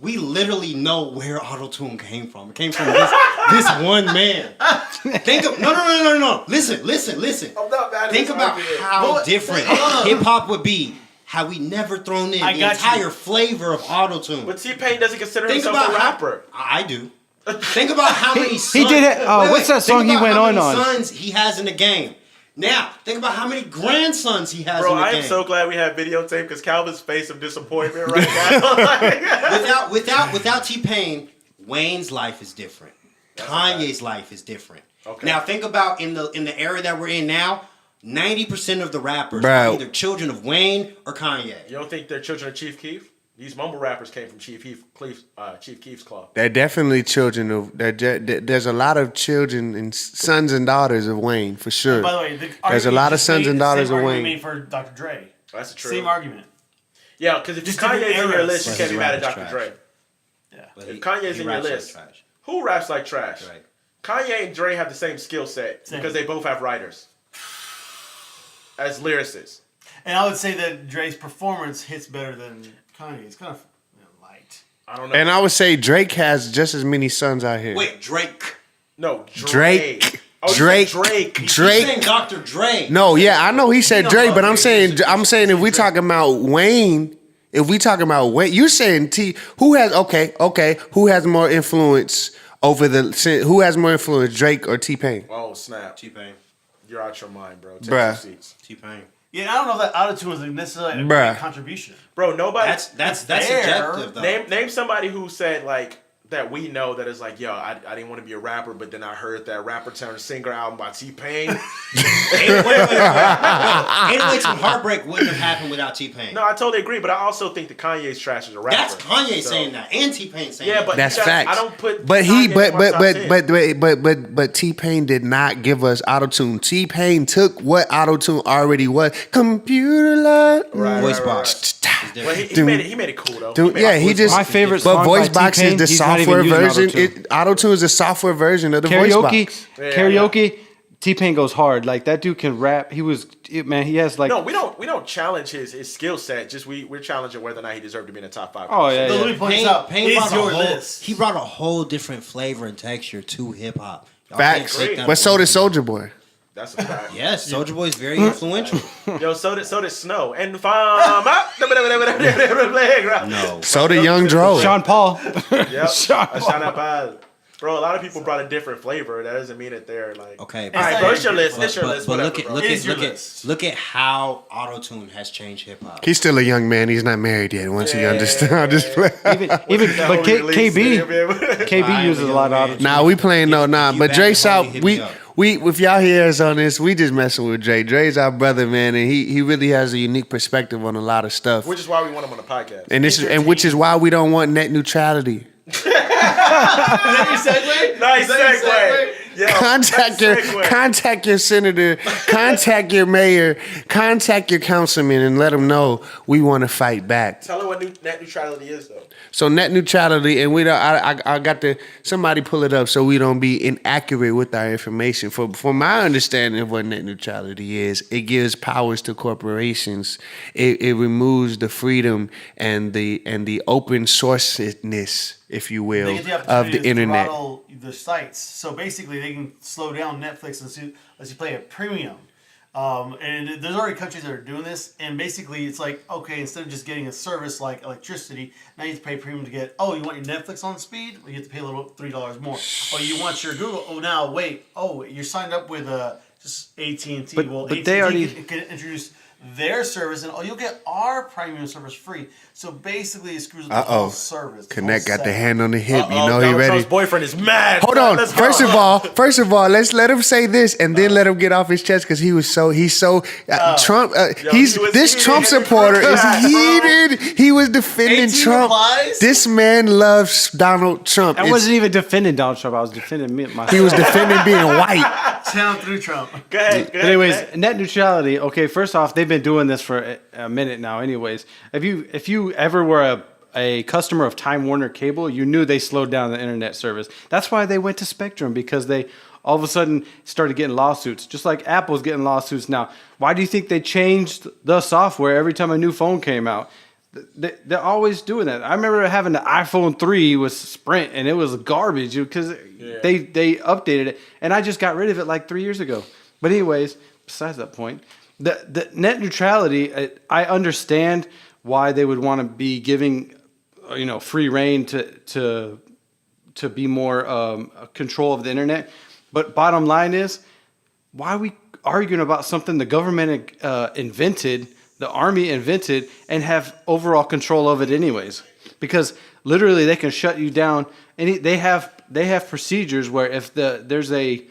we literally know where auto-tune came from. It came from this one man. Think of no. Listen. I'm not mad at Think this about argument. how different hip hop would be had we never thrown in I the got entire you. flavor of auto-tune. But T-Pain doesn't consider Think himself about a rapper. I do. Think about how many sons. he did it- what's that song think he about went how on many on? sons he has in the game. Now, think about how many grandsons he has Bro, in the I game. am so glad we have videotape because Calvin's face of disappointment right now. Without T-Pain, Wayne's life is different. Kanye's life is different. Okay. Now think about in the era that we're in now, 90% of the rappers Bro. are either children of Wayne or Kanye. You don't think they're children of Chief Keef? These mumble rappers came from Chief Keef's club. They're definitely children of. There's a lot of children and sons and daughters of Wayne for sure. By the way, There's a lot of sons and daughters of Wayne. Made for Dr. Dre. That's true. Same argument. Yeah, because if Just Kanye's different in your eras. list, you But can't his be mad rap at is Dr. trash. Dre. Yeah. But If Kanye's he in your raps like list, trash. who raps like trash? Right. Kanye and Dre have the same skill set Same. because they both have writers as lyricists. And I would say that Dre's performance hits better than Kanye's. Kind of light. I don't know. And I would say Drake has just as many sons out here. Wait, Drake. No, Drake. Oh, you Drake. said Drake. He's saying Drake. Dr. Dre. No, yeah, I know he said don't Drake, know but I'm Drake. saying if we talking about Wayne, you're saying who has more influence who has more influence, Drake or T-Pain? Oh, snap. T-Pain. You're out your mind, bro. Take Bruh. 2 seats. T-Pain. Yeah, I don't know if that autotune was necessarily a Bruh. great contribution. Bro, nobody. That's there. subjective though. Name somebody who said like that we know that is like, yo, I didn't want to be a rapper, but then I heard that rapper turned singer album by T-Pain. Wait. 808s and Heartbreak wouldn't have happened without T-Pain. No, I totally agree, but I also think that Kanye's trash as a rapper. That's Kanye So- saying that, and T-Pain saying Yeah, that. but That's you gotta- facts. I don't put. But Kanye in my top 10. T-Pain did not give us autotune. T-Pain took what autotune already was. Computer line. Right, Voice right, box. But he Dude. made it cool though. Dude, made yeah, it he cool. just. My favorite But song voice by box T-Pain, is the he's not software even using version. auto-tune. Auto-tune is the software version of the voice Karaoke, box. Yeah, karaoke. T-Pain goes hard. Like that dude can rap. He has like. No, we don't challenge his skill set. Just we're challenging whether or not he deserved to be in the top 5. Oh yeah. But let yeah. me point this out. Pain It's brought your a whole, list. he brought a whole different flavor and texture to hip hop. Facts. But so did Soulja Boy. That's a fact. Yes, Soulja Boy is very influential. Yo, so did Snow and no. So did Young Dro. Sean Paul. Yep. Sean Ashana Paz. Bro, a lot of people brought a different flavor. That doesn't mean that they're like. Okay, All right, bro, it's your list. It's your but, list. but Whatever, look at bro. look It is at your look at list. look at how autotune has changed hip hop. He's still a young man. He's not married yet. Once he Yeah. understands, I'll just play. even but KB uses a lot of auto. Nah, we playing If Nah, you but back Dray home, South, hit me we up. if y'all hear us on this, we just messing with Dre. Dre's our brother, man, and he really has a unique perspective on a lot of stuff. Which is why we want him on the podcast. And which is why we don't want net neutrality. Is that your segue? Nice Is that your segue. contact your senator, contact your mayor, contact your councilman, and let them know we want to fight back. Tell her what net neutrality is, though. So net neutrality, and we don't. I got to somebody pull it up so we don't be inaccurate with our information. For my understanding of what net neutrality is, it gives powers to corporations. It removes the freedom and the open sourceness, if you will, of the internet. Throttle the sites. So basically, they can slow down Netflix unless you pay a premium. And there's already countries that are doing this, and basically it's like, okay, instead of just getting a service like electricity, now you have to pay premium to get, oh, you want your Netflix on speed? Well, you have to pay a little $3 more. Oh, you want your Google? Oh, now wait. Oh, you're signed up with just AT&T. Well, but AT&T they already can introduce their service, and you'll get our premium service free. So basically, it screws up the whole service. Connect got the hand on the hip. You know he Donald ready. Trump's boyfriend is mad. Hold on. First of all, let's let him say this, and then let him get off his chest because he's so Trump. This Trump supporter is heated. He was defending Trump. Replies? This man loves Donald Trump. I wasn't even defending Donald Trump. I was defending myself. He was defending being white. Channel through Trump. Go ahead. But anyways, net neutrality. Okay, first off, they've been doing this for a minute now. Anyways, if you ever were a customer of Time Warner Cable, you knew they slowed down the internet service. That's why they went to Spectrum, because they all of a sudden started getting lawsuits, just like Apple's getting lawsuits now. Why do you think they changed the software every time a new phone came out? They're always doing that. I remember having the iPhone 3 with Sprint, and it was garbage because they updated it, and I just got rid of it like 3 years ago. But anyways, besides that point, the net neutrality, I understand why they would want to be giving, free reign to be more control of the internet. But bottom line is, why are we arguing about something the government invented, the army invented, and have overall control of it anyways? Because literally they can shut you down, and they have procedures where if there's a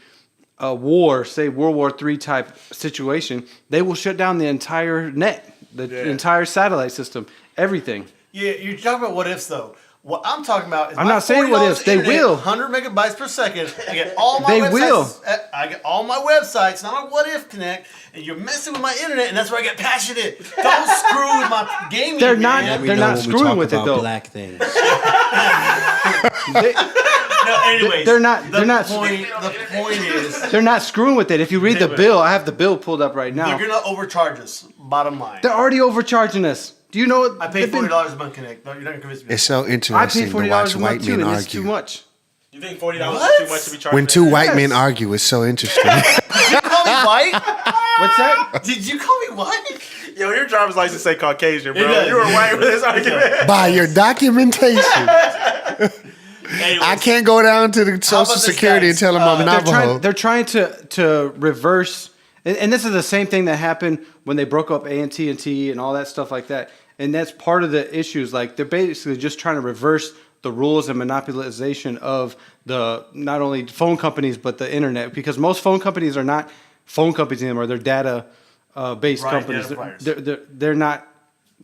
war, say World War III type situation, they will shut down the entire net, the entire satellite system, everything. Yeah, you're talking about what ifs though. What I'm talking about is I'm not saying what ifs. They will. 100 megabytes per second. I get all my they websites. Will. I get all my websites, not a what if connect, and you're messing with my internet, and that's where I get passionate. Don't screw with my gaming. They're not screwing with it though. Black things. Anyways, the point is they're not screwing with it. If you read the bill, I have the bill pulled up right now. They're gonna overcharge us. Bottom line, they're already overcharging us. Do you know what? I paid $40 a month connect. No, you're not gonna convince me. It's so interesting I paid to $40 watch a white month too, men and argue. it's too much. You think $40 is too much to be charged? When two white men argue, it's so interesting. Did you call me white? What's that? Did you call me white? Yo, your driver's license say Caucasian, bro. You were white with this argument. By your documentation. Anyways, I can't go down to the Social Security and tell them I'm Navajo. They're trying to reverse, and this is the same thing that happened when they broke up AT&T and all that stuff like that. And that's part of the issues. Like, they're basically just trying to reverse the rules and monopolization of the not only phone companies but the internet, because most phone companies are not phone companies anymore. They're data based companies. They're not.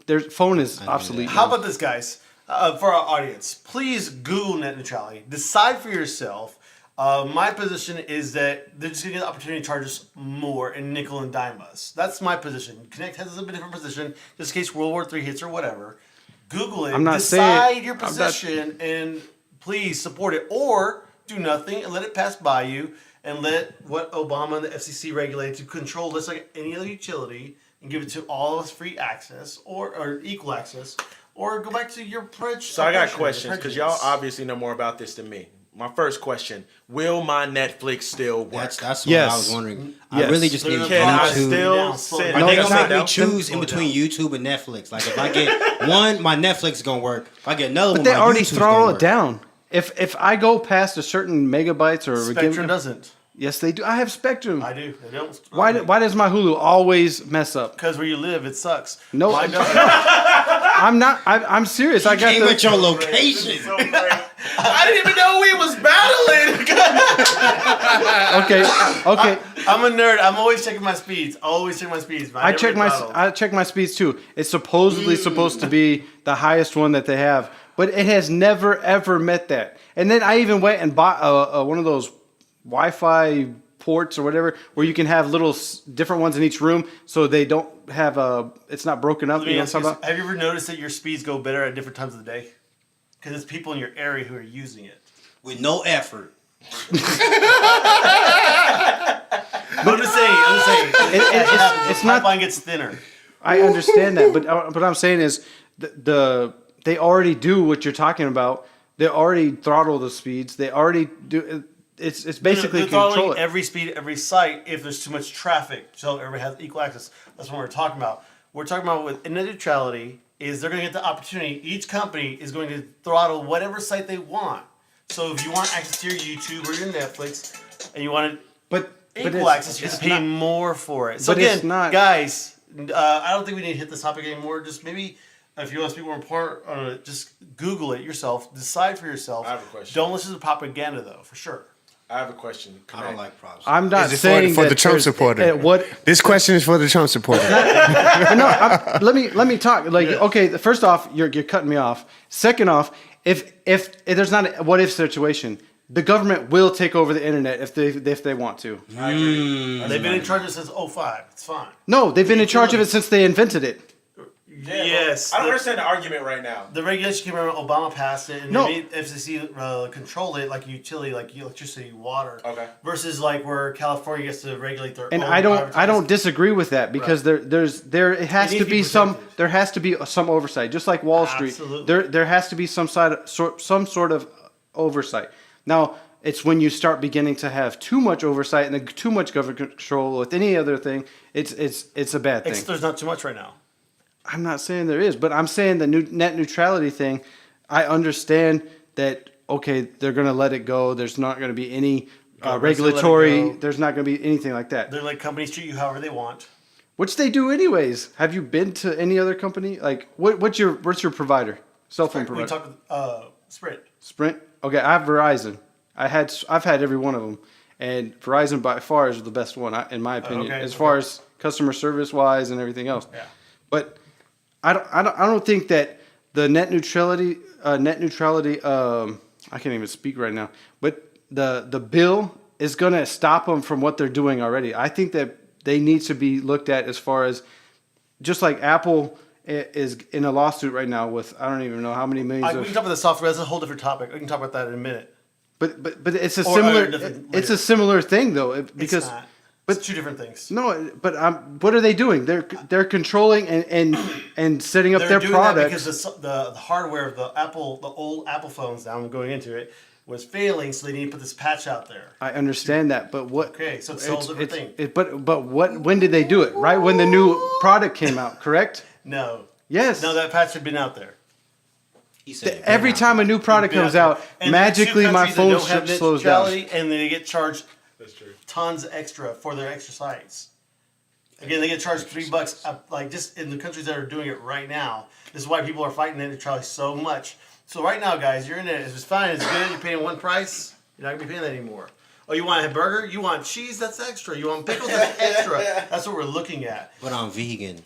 Their phone is obsolete. How about this, guys? For our audience, please Google net neutrality. Decide for yourself. My position is that they're just going to get the opportunity to charge us more and nickel and dime us. That's my position. Connect has a bit different position, just in case World War III hits or whatever. Google it. I'm not decide saying, your position and please support it, or do nothing and let it pass by you and let what Obama and the FCC regulated to control this like any other utility and give it to all of us free access or equal access, or go back to your pledge. So I got questions because y'all obviously know more about this than me. My first question: will my Netflix still work? That's what I was wondering. I really just need Can I YouTube. still send? Are they gonna make me choose in between YouTube and Netflix? Like, if I get one, my Netflix is gonna work. If I get another one, But they my already YouTube's throttle gonna it down. If I go past a certain megabytes or Spectrum doesn't. Yes, they do. I have Spectrum. I do. They don't. Why does my Hulu always mess up? Because where you live, it sucks. No, Mine doesn't. I'm not. I'm serious. I got came at your location. I didn't even know we was battling. Okay. I'm a nerd. I'm always checking my speeds. I check my speeds too. It's supposedly supposed to be the highest one that they have, but it has never ever met that. And then I even went and bought one of those Wi-Fi ports or whatever, where you can have little different ones in each room, so they don't have it's not broken up. You know what I'm talking about? Have you ever noticed that your speeds go better at different times of the day? Because it's people in your area who are using it with no effort. I'm just saying. It's not. Pipeline gets thinner. I understand that, but what I'm saying is they already do what you're talking about. They already throttle the speeds. They already do. It's basically they're throttling every speed, every site if there's too much traffic, so everybody has equal access. That's what we're talking about. We're talking about with net neutrality is they're going to get the opportunity. Each company is going to throttle whatever site they want. So if you want access to your YouTube or your Netflix, and you want equal access, you have to pay more for it. So again, guys, I don't think we need to hit this topic anymore. Just maybe if you want to speak more important on it, just Google it yourself. Decide for yourself. I have a question. Don't listen to propaganda, though, for sure. I have a question. I don't like props. I'm not Is it saying for the Trump supporter. This question is for the Trump supporter. No, let me talk. Like, okay, first off, you're cutting me off. Second off, if there's not a what if situation, the government will take over the internet if they want to. I agree. They've been in charge of it since 2005. It's fine. No, they've been in charge of it since they invented it. Yeah, yes. I don't understand the argument right now. The regulation came around, Obama passed it, and they made FCC control it like utility, like electricity, water. Okay. Versus like where California gets to regulate their own. And I don't disagree with that because there has to be some oversight, just like Wall Street. Absolutely. There has to be some sort of oversight. Now, it's when you start beginning to have too much oversight and too much government control with any other thing, it's a bad thing. There's not too much right now. I'm not saying there is, but I'm saying the net neutrality thing, I understand that, okay, they're going to let it go. There's not going to be any regulatory, there's not going to be anything like that. They're like companies treat you however they want. Which they do anyways. Have you been to any other company? Like, what's your provider? Cell phone provider? We talked with Sprint. Sprint? Okay, I have Verizon. I've had every one of them. And Verizon by far is the best one, in my opinion, as far as customer service wise and everything else. Yeah. But I don't think that the net neutrality. I can't even speak right now. But the bill is going to stop them from what they're doing already. I think that they need to be looked at as far as just like Apple is in a lawsuit right now with I don't even know how many millions. We can talk about the software. That's a whole different topic. We can talk about that in a minute. But it's a similar thing though because. It's not. It's two different things. No, but what are they doing? They're controlling and setting up their products. Because the hardware of the old Apple phones, now I'm going into it, was failing, so they need to put this patch out there. I understand that, but what? Okay, so it's a whole different thing. But what? When did they do it? Right when the new product came out, correct? No. Yes. No, that patch had been out there. Every time a new product comes out, magically my phone slows down. And they get charged. That's true. Tons extra for their extra sites. Again, they get charged $3 like just in the countries that are doing it right now. This is why people are fighting net neutrality so much. So right now, guys, you're in it. If it's fine, it's good. You're paying one price. You're not gonna be paying that anymore. Oh, you want a burger? You want cheese? That's extra. You want pickles? That's extra. That's what we're looking at. But I'm vegan.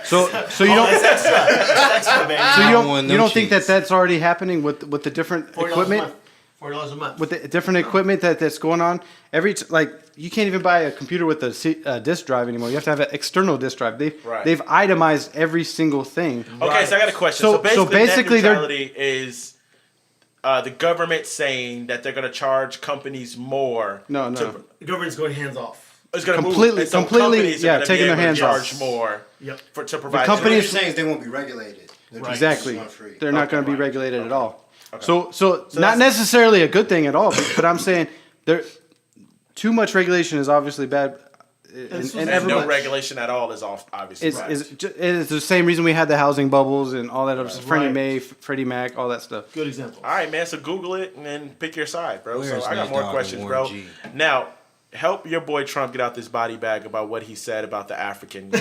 So you don't. It's extra. It's extra, baby. So you don't think that that's already happening with the different equipment? $40 a month. With the different equipment that's going on, you can't even buy a computer with a disk drive anymore. You have to have an external disk drive. They've itemized every single thing. Okay, so I got a question. So basically net neutrality is the government saying that they're going to charge companies more. No. The government's going hands off. It's going to completely, taking their hands off. Charge more. Yep. To provide. The company is saying they won't be regulated. Exactly. They're not going to be regulated at all. Okay. So not necessarily a good thing at all, but I'm saying too much regulation is obviously bad. And no regulation at all is obviously bad. It's the same reason we had the housing bubbles and all that other stuff. Freddie Mac, all that stuff. Good example. All right, man. So Google it and then pick your side, bro. Where's I got more questions, bro. Now, help your boy Trump get out this body bag about what he said about the African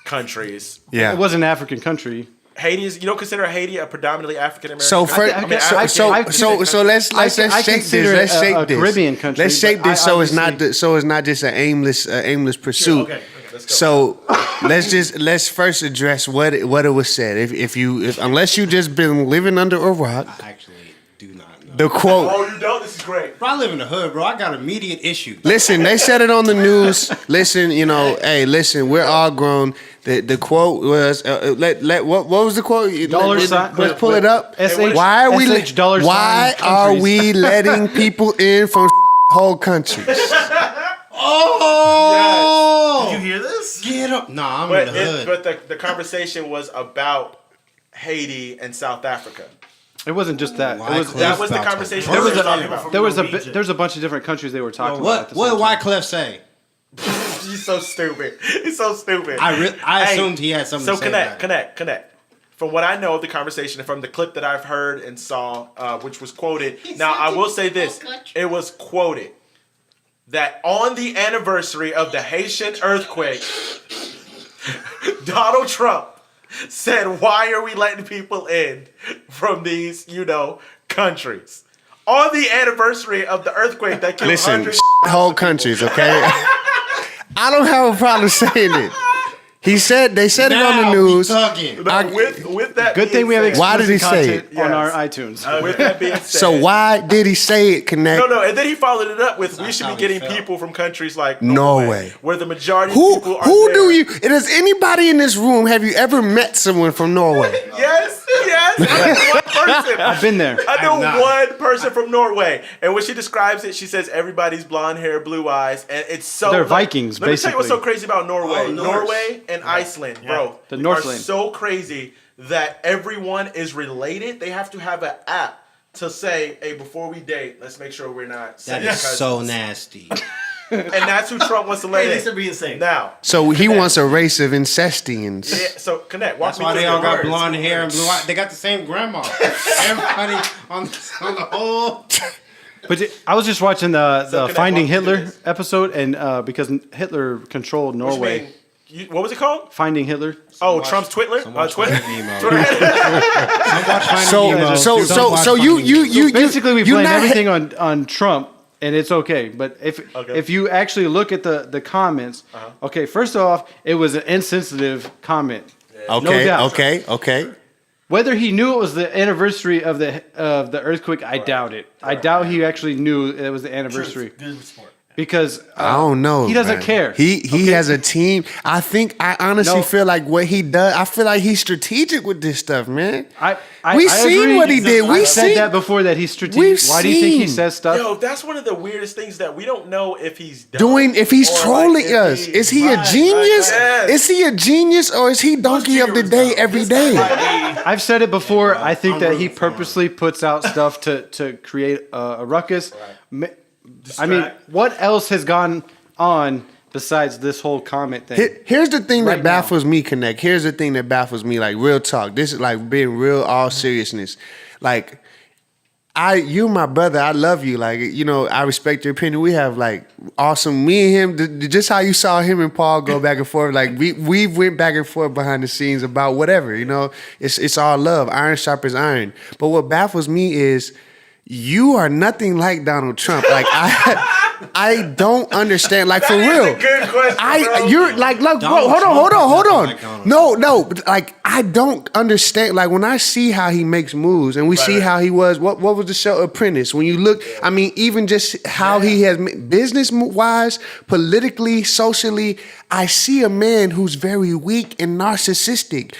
countries. Yeah, it was an African country. Haiti is. You don't consider Haiti a predominantly African American? So let's shape this. Let's shape this. Caribbean country. Let's shape this so it's not just an aimless pursuit. Okay, let's go. So let's first address what it was said. If unless you just been living under a rock, I actually do not know. The quote. Oh, you don't? This is great. Bro, I live in the hood, bro. I got immediate issues. Listen, they said it on the news. Listen, hey, listen, we're all grown. The quote was what was the quote? Dollar sign. Let's pull it up. SH, Why are we SH dollar sign why are countries. we letting people in from whole countries? Oh! Did you hear this? Get up. Nah, I'm in the hood. But the conversation was about Haiti and South Africa. It wasn't just that. That was the conversation There was we were talking about. there's a bunch of different countries they were talking about. At the What same did time. Wyclef say? He's so stupid. He's so stupid. I assumed he had something to say. So connect. From what I know of the conversation and from the clip that I've heard and saw, which was quoted. Now, I will say this. It was quoted that on the anniversary of the Haitian earthquake, Donald Trump said, why are we letting people in from these, countries? On the anniversary of the earthquake that killed Listen, hundreds whole countries, okay? I don't have a problem saying it. They said it on the news. With that Good thing we have being said- Why did he explicit say content on our iTunes. With that being said, So why did he say it, Connect? No, and then he followed it up with we should be how he getting felt. people from countries like Norway. where the majority of Who people are who there. do you? Does anybody in this room have you ever met someone from Norway? Yes. I know one person. I've been there. I know one person from Norway, and when she describes it, she says everybody's blonde hair, blue eyes, and it's so. They're Vikings, Let me tell you what's so basically. crazy about Norway. Oh, Norse. Norway and Iceland, bro, The are Northland. so crazy that everyone is related. They have to have an app to say, "Hey, before we date, let's make sure we're not." That second is so cousins." nasty. And that's who Trump wants to let Hey, in. they should be insane. Now, So he wants a race of incestians. yeah, so connect. Walk That's me why through they the all got words. blonde hair and blue eyes. They got the same grandma. Everybody on the whole. But I was just watching the Connect, Finding walk me through Hitler this. episode, and because Hitler controlled Which Norway. mean, what was it called? Finding Hitler. Oh, Trump's Twitter? Twitter? So you Basically, we you blame not- everything on Trump, and it's okay. But if you actually look at the comments, okay, first off, it was an insensitive comment. No Okay, doubt. okay. Whether he knew it was the anniversary of the earthquake, I doubt it. I doubt he actually knew it was the anniversary. Good sport. Because I don't know. he doesn't man. care. He has a team. I honestly No. feel like what he does. I feel like he's strategic with this stuff, man. I seen agree. what he did. I said that before that he's strategic. We've Why do you think he seen. says stuff? Yo, that's one of the weirdest things that we don't know if he's Doing if he's or, trolling like, if us. he- Is he a Right, genius? yes. Is he a genius or is he donkey of the day every day? I've said it before. I think that he purposely puts out stuff to create a ruckus. I mean, what else has gone on besides this whole comment thing? Here's the thing Right that baffles me, Connect. Here's the thing that baffles me, like real talk. This is like being real, all seriousness. Like, you my brother, I love you. Like, I respect your opinion. We have like awesome, me and him, just how you saw him and Paul go back and forth. Like we went back and forth behind the scenes about whatever, it's all love. Iron sharpens iron. But what baffles me is you are nothing like Donald Trump. Like I don't understand. Like for real. Good question, bro. You're like, look, Donald hold Trump is on. nothing like Donald No, but like I don't understand. Like when I see how he makes moves, and we see how he was. What was the show Apprentice? When you look, I mean, even just how he has business wise, politically, socially. I see a man who's very weak and narcissistic.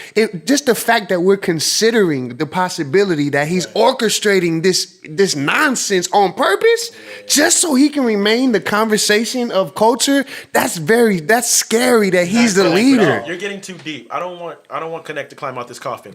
Just the fact that we're considering the possibility that he's orchestrating this nonsense on purpose, just so he can remain the conversation of culture. That's scary that he's the leader. You're getting too deep. I don't want Connect to climb out this coffin.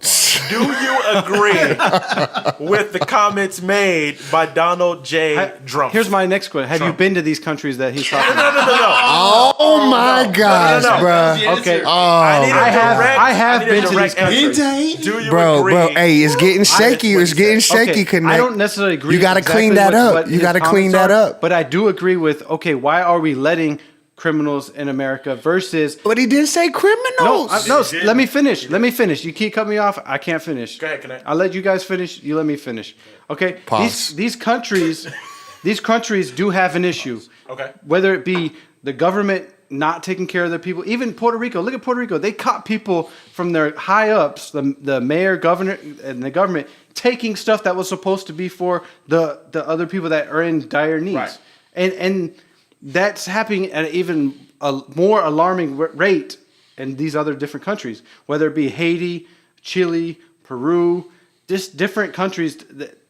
Do you agree with the comments made by Donald J. Trump? Here's my next question: have you been to these countries that he's talking about? No. Oh my gosh, no. bruh. Okay, I have been to these countries. Do you Bro, agree? hey, it's getting shaky. It's getting shaky, Okay, Connect. I don't necessarily agree. You gotta exactly clean that with up. what You his gotta clean comments that are, up. But I do agree with, okay, why are we letting criminals in America versus... But he didn't say criminals. No, let me finish. Let me finish. You keep cutting me off. I can't finish. Go ahead, Connect. I'll let you guys finish. You let me finish. Okay? Pause. These countries do have an issue. Okay. Whether it be the government not taking care of their people. Even Puerto Rico. Look at Puerto Rico. They caught people from their high ups, the mayor, governor, and the government, taking stuff that was supposed to be for the other people that are in dire needs. Right. And that's happening at an even a more alarming rate in these other different countries, whether it be Haiti, Chile, Peru, just different countries.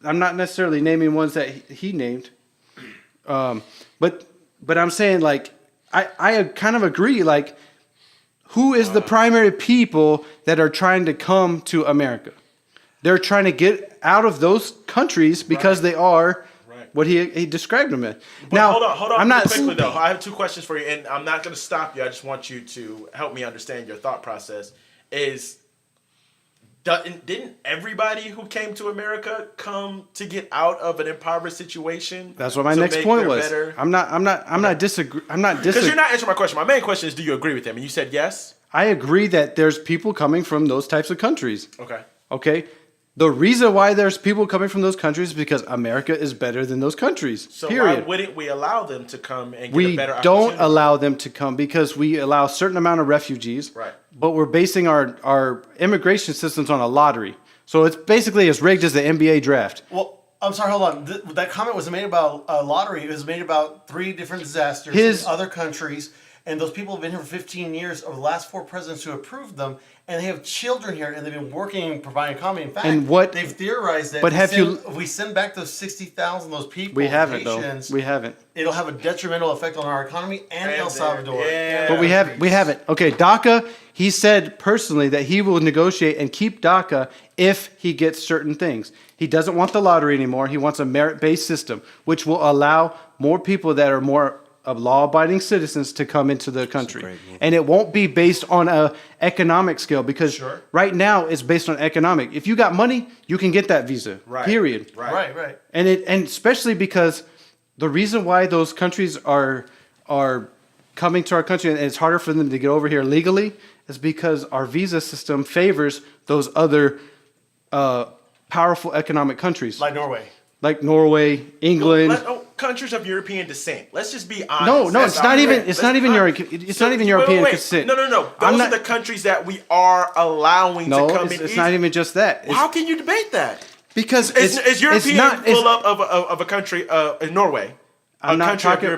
I'm not necessarily naming ones that he named, but I'm saying, like, I kind of agree. Like, who is the primary people that are trying to come to America? They're trying to get out of those countries because they are what he described them as. But now, hold on. I'm not quickly though. I have 2 questions for you, and I'm not going to stop you. I just want you to help me understand your thought process. Didn't everybody who came to America come to get out of an impoverished situation? That's what my next point was. I'm not disagreeing. Because you're not answering my question. My main question is, do you agree with him? And you said yes. I agree that there's people coming from those types of countries. Okay. The reason why there's people coming from those countries is because America is better than those countries. So period. why wouldn't we allow them to come and get We a better don't opportunity? allow them to come because we allow a certain amount of refugees. Right. But we're basing our immigration systems on a lottery. So it's basically as rigged as the NBA draft. Well, I'm sorry, hold on. That comment was made about a lottery. It was made about 3 different disasters in other countries. And those people have been here for 15 years of the last 4 presidents who approved them. And they have children here, and they've been working and providing economy. In fact, they've theorized that if we send back those 60,000, those people, we haven't, Haitians, though. We haven't. It'll have a detrimental effect on our economy and El Salvador. But we haven't. Okay, DACA, he said personally that he will negotiate and keep DACA if he gets certain things. He doesn't want the lottery anymore. He wants a merit-based system, which will allow more people that are more of law-abiding citizens to come into the country. And it won't be based on a economic scale because right now it's based on economic. If you got money, you can get that visa, period. Right. And especially because the reason why those countries are coming to our country and it's harder for them to get over here legally is because our visa system favors those other powerful economic countries. Like Norway, England. Countries of European descent. Let's just be honest. No, it's not even European descent. No. Those are the countries that we are allowing to come in. It's not even just that. How can you debate that? Because is European full up of a country in Norway? I'm not talking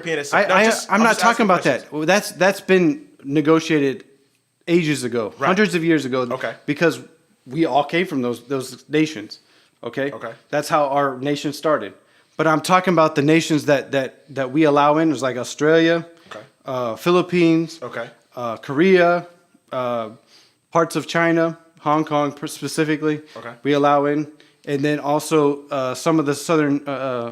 about that. Well, that's been negotiated ages ago, hundreds of years ago. Okay. Because we all came from those nations. Okay. That's how our nation started. But I'm talking about the nations that we allow in. There's like Australia, Philippines, Korea, parts of China, Hong Kong specifically. We allow in, and then also some of the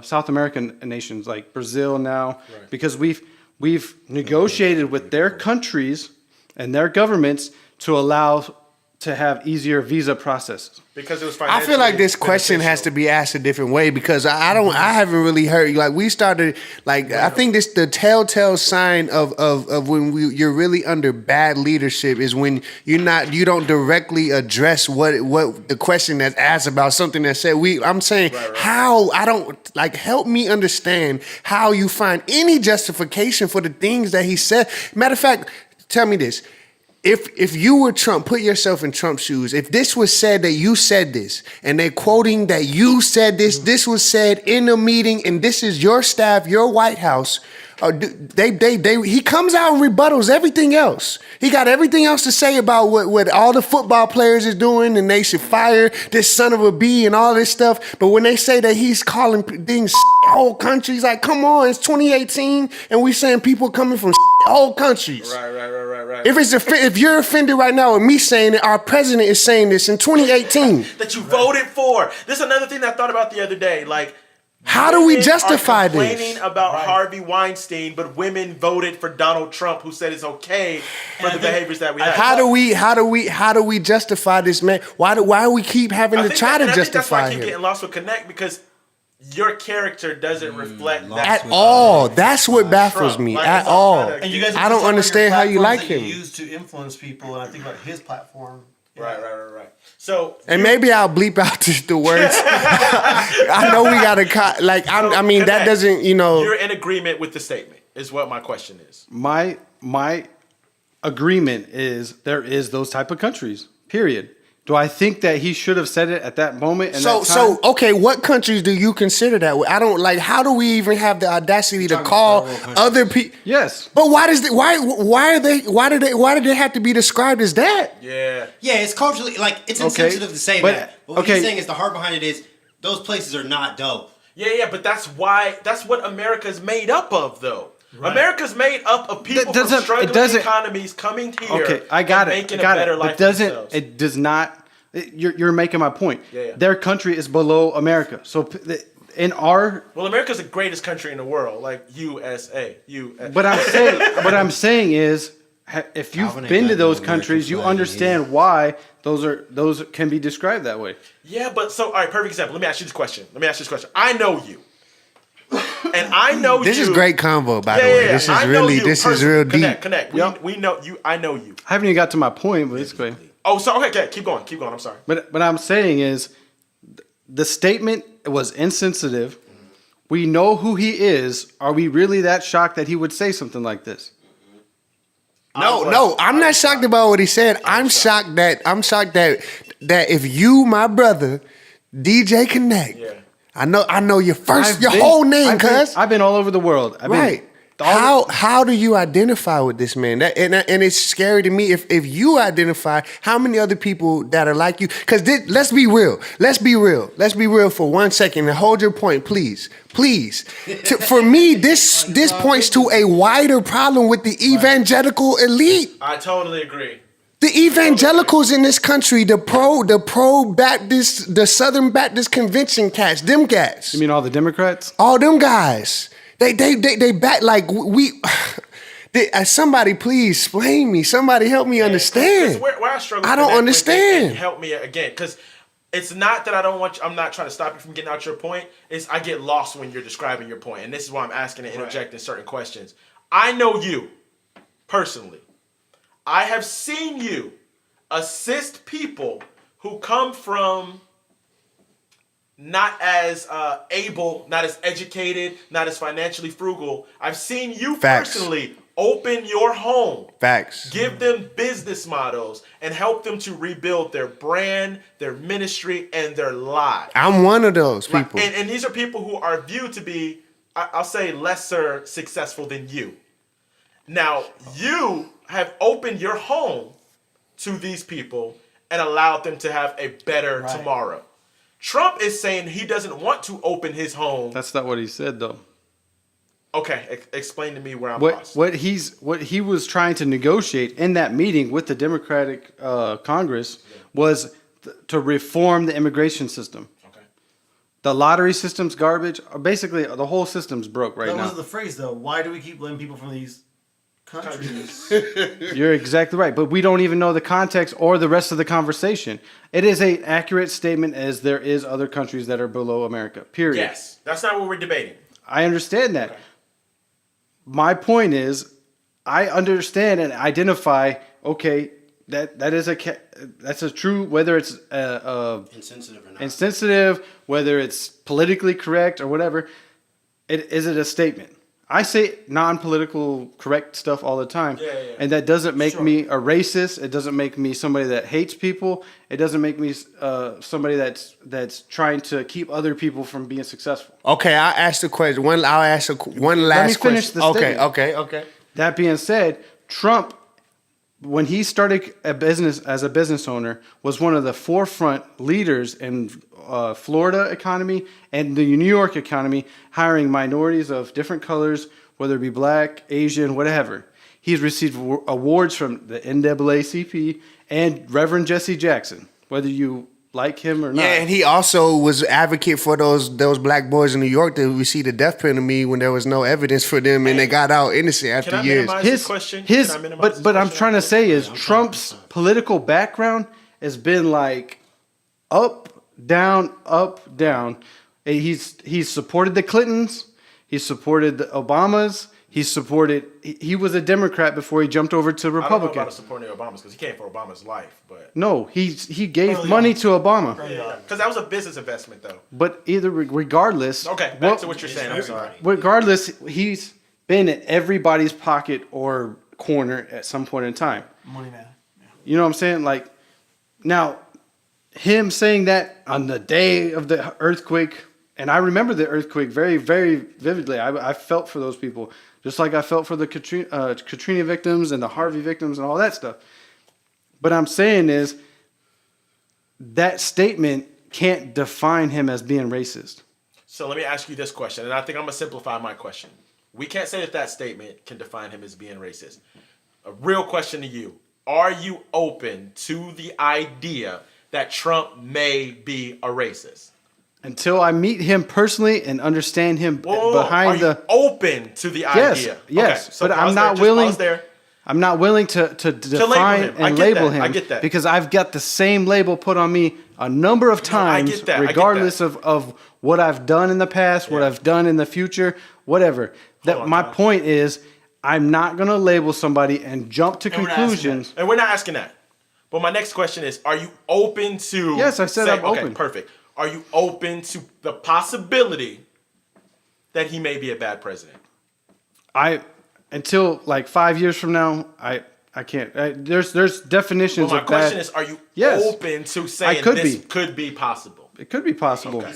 South American nations like Brazil now, because we've negotiated with their countries and their governments to allow to have easier visa processes. Because it was I feel like this question has to be asked a different way because I haven't really heard, like, we started, like, I think this the telltale sign of when you're really under bad leadership is when you don't directly address what the question that's asked about something that said I'm saying how I don't, like, help me understand how you find any justification for the things that he said. Matter of fact, tell me this. If you were Trump, put yourself in Trump's shoes. If this was said that you said this, and they're quoting that you said this was said in a meeting, and this is your staff, your White House, he comes out and rebuttals everything else. He got everything else to say about what all the football players is doing, and they should fire this son of a bee and all this stuff. But when they say that he's calling things whole countries, like, come on, it's 2018, and we saying people coming from whole countries. Right. If you're offended right now with me saying that our president is saying this in 2018, that you voted for. This is another thing that I thought about the other day. Like, how do we justify this? Complaining about Harvey Weinstein, but women voted for Donald Trump, who said it's okay for the behaviors that we have. How do we justify this, man? Why do we keep having to try to justify him? That's why I keep getting lost with Connect, because your character doesn't reflect that at all. That's what baffles me at all. And you guys, I don't understand how you like him. Used to influence people, and I think about his platform. Right. So, and maybe I'll bleep out the words. I know we gotta that doesn't, You're in agreement with the statement, is what my question is. my agreement is there is those type of countries. Period. Do I think that he should have said it at that moment? And So okay, what countries do you consider that? I don't like. How do we even have the audacity to call other people? Yes, but why did they have to be described as that? Yeah, it's culturally it's insensitive to say that. But what he's saying is the heart behind it is those places are not dope. Yeah, but that's what America's made up of, though. Right. America's made up of people from struggling economies coming here. Okay, I got it. Making a better life for themselves. It does not. You're making my point. Yeah. Their country is below America. So America's the greatest country in the world, like USA. But I'm saying is, if you've been to those countries, you understand why those can be described that way. Yeah, but all right, perfect example. Let me ask you this question. I know you. And I know this you. is great convo, by the way. This is real deep. Connect. We know you. I know you. I haven't even got to my point, but it's great. Oh, so okay, keep going. I'm sorry. But I'm saying is, the statement was insensitive. We know who he is. Are we really that shocked that he would say something like this? No, I'm not shocked about what he said. I'm shocked that if you, my brother, DJ Connect. Yeah. I know your whole name, cuz. I've been all over the world. Right. How do you identify with this man? And it's scary to me if you identify how many other people that are like you. Because let's be real. Let's be real for 1 second and hold your point, please. For me, this points to a wider problem with the evangelical elite. I totally agree. The evangelicals in this country, the pro Baptist, the Southern Baptist Convention cats, them guys. You mean all the Democrats? All them guys. They back like we. Somebody please explain me. Somebody help me understand. Where I struggle. I don't understand. Help me again, because it's not that I don't want you. I'm not trying to stop you from getting out your point. It's I get lost when you're describing your point, and this is why I'm asking and interjecting certain questions. I know you personally. I have seen you assist people who come from not as able, not as educated, not as financially frugal. I've seen you personally open your home. Facts. Give them business models and help them to rebuild their brand, their ministry, and their lives. I'm one of those people. And these are people who are viewed to be, I'll say, lesser successful than you. Now, you have opened your home to these people and allowed them to have a better tomorrow. Trump is saying he doesn't want to open his home. That's not what he said, though. Okay, explain to me where I'm lost. What he was trying to negotiate in that meeting with the Democratic Congress was to reform the immigration system. Okay. The lottery system's garbage. Basically, the whole system's broke right now. That wasn't the phrase, though. Why do we keep letting people from these countries? You're exactly right, but we don't even know the context or the rest of the conversation. It is an accurate statement as there is other countries that are below America, period. Yes, that's not what we're debating. I understand that. Okay. My point is, I understand and identify, okay, that's a true, whether it's insensitive or not. Insensitive, whether it's politically correct or whatever, is it a statement? I say non-political correct stuff all the time, and that doesn't make me a racist. It doesn't make me somebody that hates people. It doesn't make me somebody that's trying to keep other people from being successful. Okay, I'll ask the question. One last question. Let me finish the statement. Okay. That being said, Trump, when he started a business as a business owner, was one of the forefront leaders in Florida economy and the New York economy, hiring minorities of different colors, whether it be black, Asian, whatever. He's received awards from the NAACP and Reverend Jesse Jackson, whether you like him or not. Yeah, and he also was advocate for those black boys in New York that received the death penalty when there was no evidence for them and they got out innocent after years. But I'm trying to say is Trump's political background has been like up, down, up, down. He's supported the Clintons. He supported the Obamas. He was a Democrat before he jumped over to Republican. I don't know about supporting the Obamas because he came for Obama's life, but no, he gave money to Obama. Because that was a business investment, though. But regardless. Okay, back to what you're saying. I'm sorry. Regardless, he's been in everybody's pocket or corner at some point in time. Money man. Yeah. You know what I'm saying? Like, now, him saying that on the day of the earthquake, and I remember the earthquake very, very vividly. I felt for those people, just like I felt for the Katrina victims and the Harvey victims and all that stuff. But I'm saying is that statement can't define him as being racist. So let me ask you this question, and I think I'm going to simplify my question. We can't say that statement can define him as being racist. A real question to you. Are you open to the idea that Trump may be a racist? Until I meet him personally and understand him behind Are you open to the idea? Yes, okay, so but I'm not willing. There. I'm not willing to define and label him. I get that. Because I've got the same label put on me a number of times, regardless of what I've done in the past, what I've done in the future, whatever. My point is, I'm not going to label somebody and jump to conclusions. And we're not asking that. But my next question is, are you open to... Yes, I said I'm open. Okay, perfect. Are you open to the possibility that he may be a bad president? Until like 5 years from now, I can't. There's definitions Well, my of question bad. is, are you Yes. open to saying could be possible? It could be possible. Okay.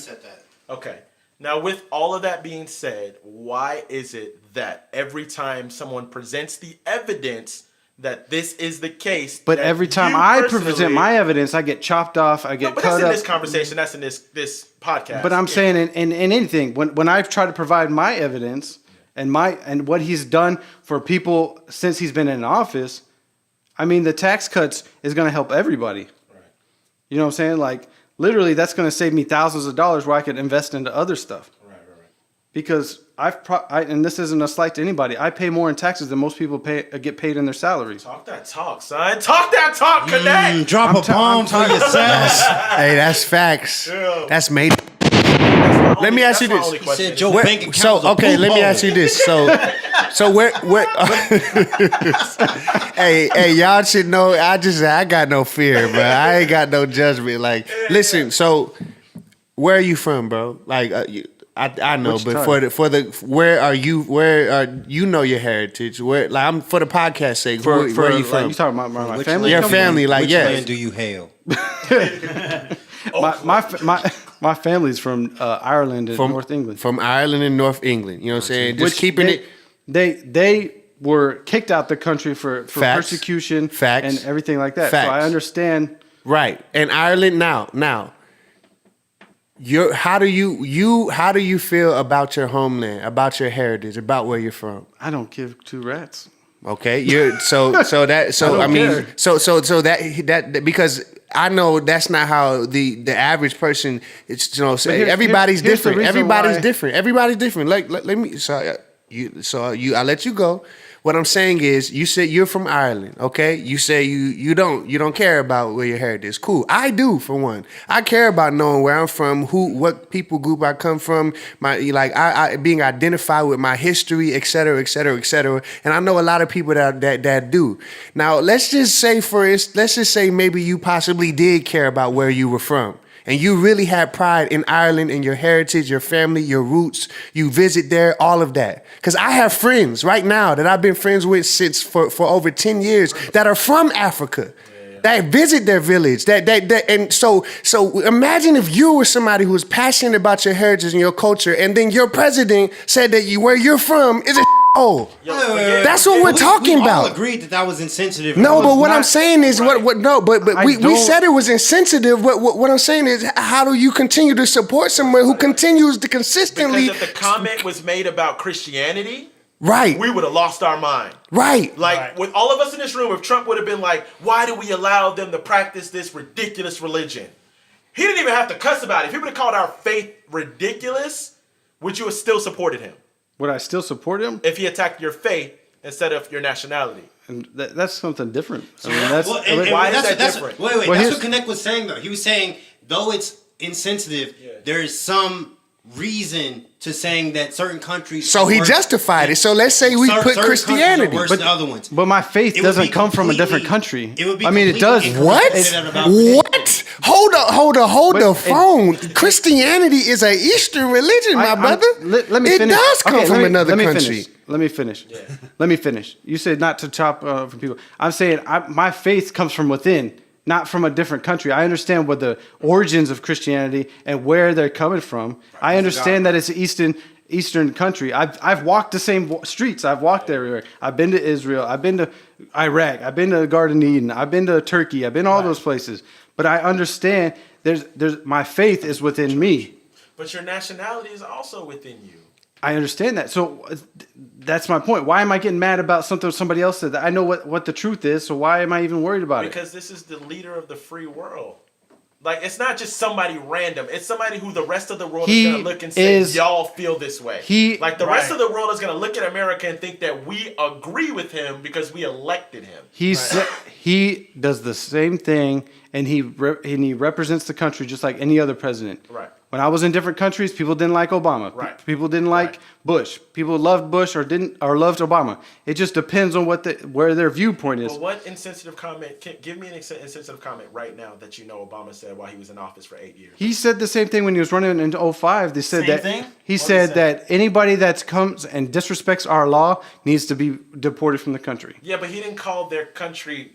Okay. Now, with all of that being said, why is it that every time someone presents the evidence that this is the case, But every time I present my evidence, I get chopped off. I get but cut that's up. in this conversation. That's in this podcast. But I'm saying in anything, when I try to provide my evidence and what he's done for people since he's been in office, I mean, the tax cuts is going to help everybody. Right. You know what I'm saying? Like, literally, that's going to save me thousands of dollars where I could invest into other stuff. Right. Because and this isn't a slight to anybody, I pay more in taxes than most people get paid in their salaries. Talk that talk, son. Talk that talk, Connect. Drop a bomb for yourself. Hey, that's facts. Yeah. That's made. Let me ask you this. He said your bank account So was a okay, let me poop ask you this. So where hey, y'all should know. I got no fear, bro. I ain't got no judgment. Like, listen. So where are you from, bro? Like, I know, Which but time? for the where are you know your heritage? Where, like, I'm for the podcast sake. Where are you like, from? you talking about my Which family? Your land- family, like, Which yes. land do you hail? My family's from Ireland and North England. From Ireland and North England. You know what I'm saying? Just keeping it. They were kicked out the country for persecution and everything like that. Facts. So I understand. Right. And Ireland now. How do you feel about your homeland, about your heritage, about where you're from? I don't give two rats. Okay, because I know that's not how the average person. It's everybody's different. Everybody's different. Let me. I let you go. What I'm saying is, you said you're from Ireland, okay? You say you don't care about where your heritage is. Cool. I do, for one. I care about knowing where I'm from, what people group I come from, I being identified with my history, et cetera, et cetera, et cetera. And I know a lot of people that do. Now, let's just say maybe you possibly did care about where you were from. And you really had pride in Ireland and your heritage, your family, your roots. You visit there, all of that. Because I have friends right now that I've been friends with for over 10 years that are from Africa. That visit their village. And so imagine if you were somebody who was passionate about your heritage and your culture, and then your president said that where you're from is a hole. That's what we're talking about. We all agreed that was insensitive. No, but what I'm saying is we said it was insensitive. What I'm saying is, how do you continue to support someone who continues to consistently? Because if the comment was made about Christianity, right, we would have lost our mind. Right. With all of us in this room, if Trump would have been like, why do we allow them to practice this ridiculous religion? He didn't even have to cuss about it. If he would have called our faith ridiculous, would you have still supported him? Would I still support him? If he attacked your faith instead of your nationality. And that's something different. I mean, why is that different? Wait, that's what Connect was saying, though. He was saying, though it's insensitive, there is some reason to saying that certain countries. So he justified it. So let's say we put Christianity. Worse than other ones. But my faith doesn't come from a different country. It would be it does. What? Hold hold the phone. Christianity is a Eastern religion, my brother. Let me it finish. does come from another country. Let me finish. Let me finish. You said not to chop from people. I'm saying my faith comes from within, not from a different country. I understand what the origins of Christianity and where they're coming from. I understand that it's an Eastern country. I've walked the same streets. I've walked everywhere. I've been to Israel. I've been to Iraq. I've been to the Garden of Eden. I've been to Turkey. I've been all those places. But I understand there's my faith is within me. But your nationality is also within you. I understand that. So that's my point. Why am I getting mad about something somebody else said? I know what the truth is, so why am I even worried about because this is the leader of the free world. Like, it's not just somebody random. It's somebody who the rest of the world is going to look and say, y'all feel this way. The rest of the world is going to look at America and think that we agree with him because we elected him. He does the same thing, and he represents the country just like any other president. Right. When I was in different countries, people didn't like Obama. Right. People didn't like Bush. People loved Bush or loved Obama. It just depends on where their viewpoint is. Well, what insensitive comment? Give me an insensitive comment right now that you know Obama said while he was in office for 8 years. He said the same thing when he was running in 2005. They said he said that anybody that comes and disrespects our law needs to be deported from the country. Yeah, but he didn't call their country.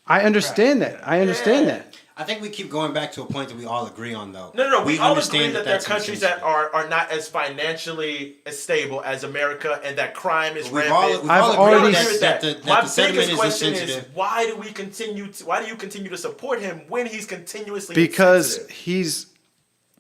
I understand that. I understand that. I think we keep going back to a point that we all agree on, though. No. We all agree that there are countries that are not as financially as stable as America, and that crime is rampant. I've already said that my biggest question is why do you continue to support him when he's continuously because he's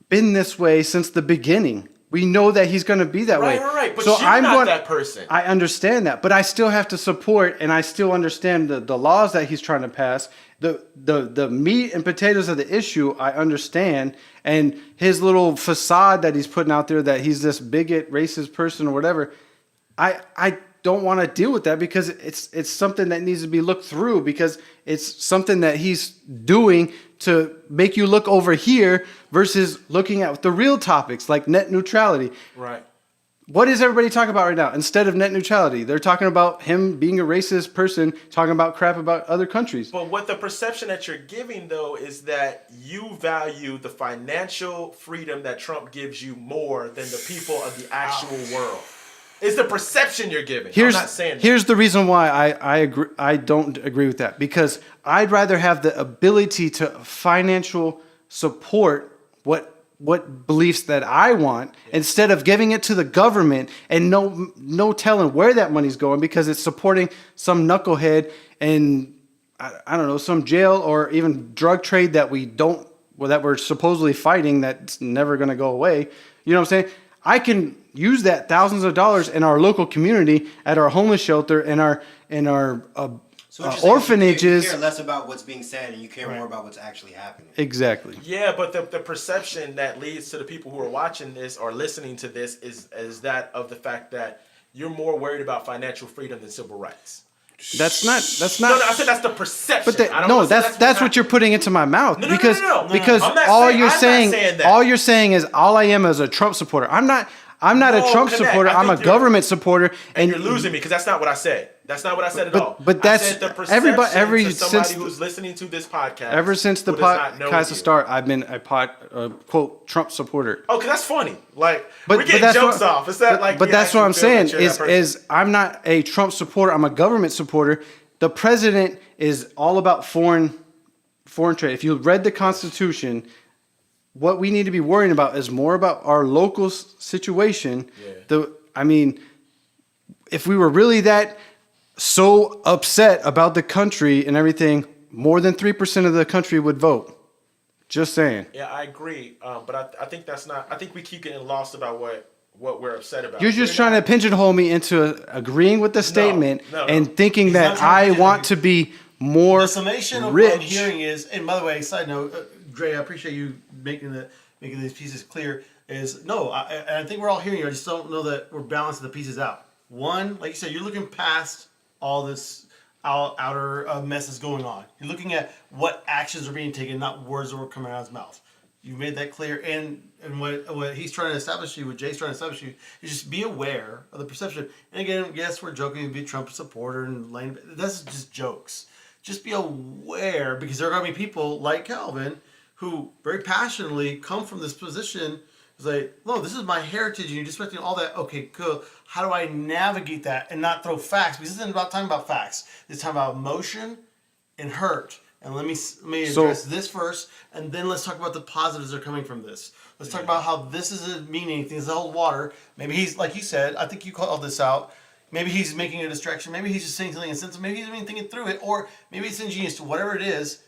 been this way since the beginning. We know that he's going to be that way. Right. But so you're not that person. I understand that, but I still have to support, and I still understand the laws that he's trying to pass. The meat and potatoes of the issue, I understand, and his little facade that he's putting out there that he's this bigot, racist person or whatever. I don't want to deal with that because it's something that needs to be looked through because it's something that he's doing to make you look over here versus looking at the real topics like net neutrality. Right. What is everybody talking about right now? Instead of net neutrality, they're talking about him being a racist person, talking about crap about other countries. But what the perception that you're giving, though, is that you value the financial freedom that Trump gives you more than the people of the actual world. It's the perception you're giving. I'm not saying that. Here's the reason why I agree. I don't agree with that because I'd rather have the ability to financial support what beliefs that I want instead of giving it to the government and no telling where that money's going because it's supporting some knucklehead in I don't know, some jail or even drug trade that that we're supposedly fighting that's never going to go away. You know what I'm saying? I can use that thousands of dollars in our local community at our homeless shelter in our orphanages. You care less about what's being said and you care more about what's actually happening. Exactly. Yeah, but the perception that leads to the people who are watching this or listening to this is that of the fact that you're more worried about financial freedom than civil rights. That's not. No, I said that's the perception. But that's what you're putting into my mouth. No. Because all you're saying is all I am is a Trump supporter. I'm not a Trump supporter. I'm a government supporter. And you're losing me because that's not what I said. That's not what I said at all. But that's I said the perception to somebody since who's listening to this podcast. Ever since the podcast start, I've been a quote Trump supporter. Oh, because that's funny. Like we're getting jokes off. Is that like? But that's what I'm saying is I'm not a Trump supporter. I'm a government supporter. The president is all about foreign trade. If you read the Constitution, what we need to be worrying about is more about our local situation. Yeah. If we were really so upset about the country and everything, more than 3% of the country would vote. Just saying. Yeah, I agree. But I think that's not. I think we keep getting lost about what we're upset about. You're just trying to pigeonhole me into agreeing with the statement and thinking that I want to be more rich. The summation of what I'm hearing is, and by the way, side note, Dray, I appreciate you making these pieces clear. I think we're all hearing you. I just don't know that we're balancing the pieces out. One, like you said, you're looking past all this outer mess that's going on. You're looking at what actions are being taken, not words that were coming out of his mouth. You made that clear, and what he's trying to establish you, what Jay's trying to establish you, is just be aware of the perception. And again, yes, we're joking to be a Trump supporter and that's just jokes. Just be aware because there are going to be people like Calvin who very passionately come from this position. It's like, no, this is my heritage, and you're disrespecting all that. Okay, cool. How do I navigate that and not throw facts? Because this isn't about talking about facts. It's talking about emotion and hurt. And let me address this first, and then let's talk about the positives that are coming from this. Let's talk about how this isn't meaning anything. It's the whole water. Maybe he's, like you said, I think you called this out. Maybe he's making a distraction. Maybe he's just saying something insensitive. Maybe he's even thinking through it. Or maybe it's ingenious to whatever it is.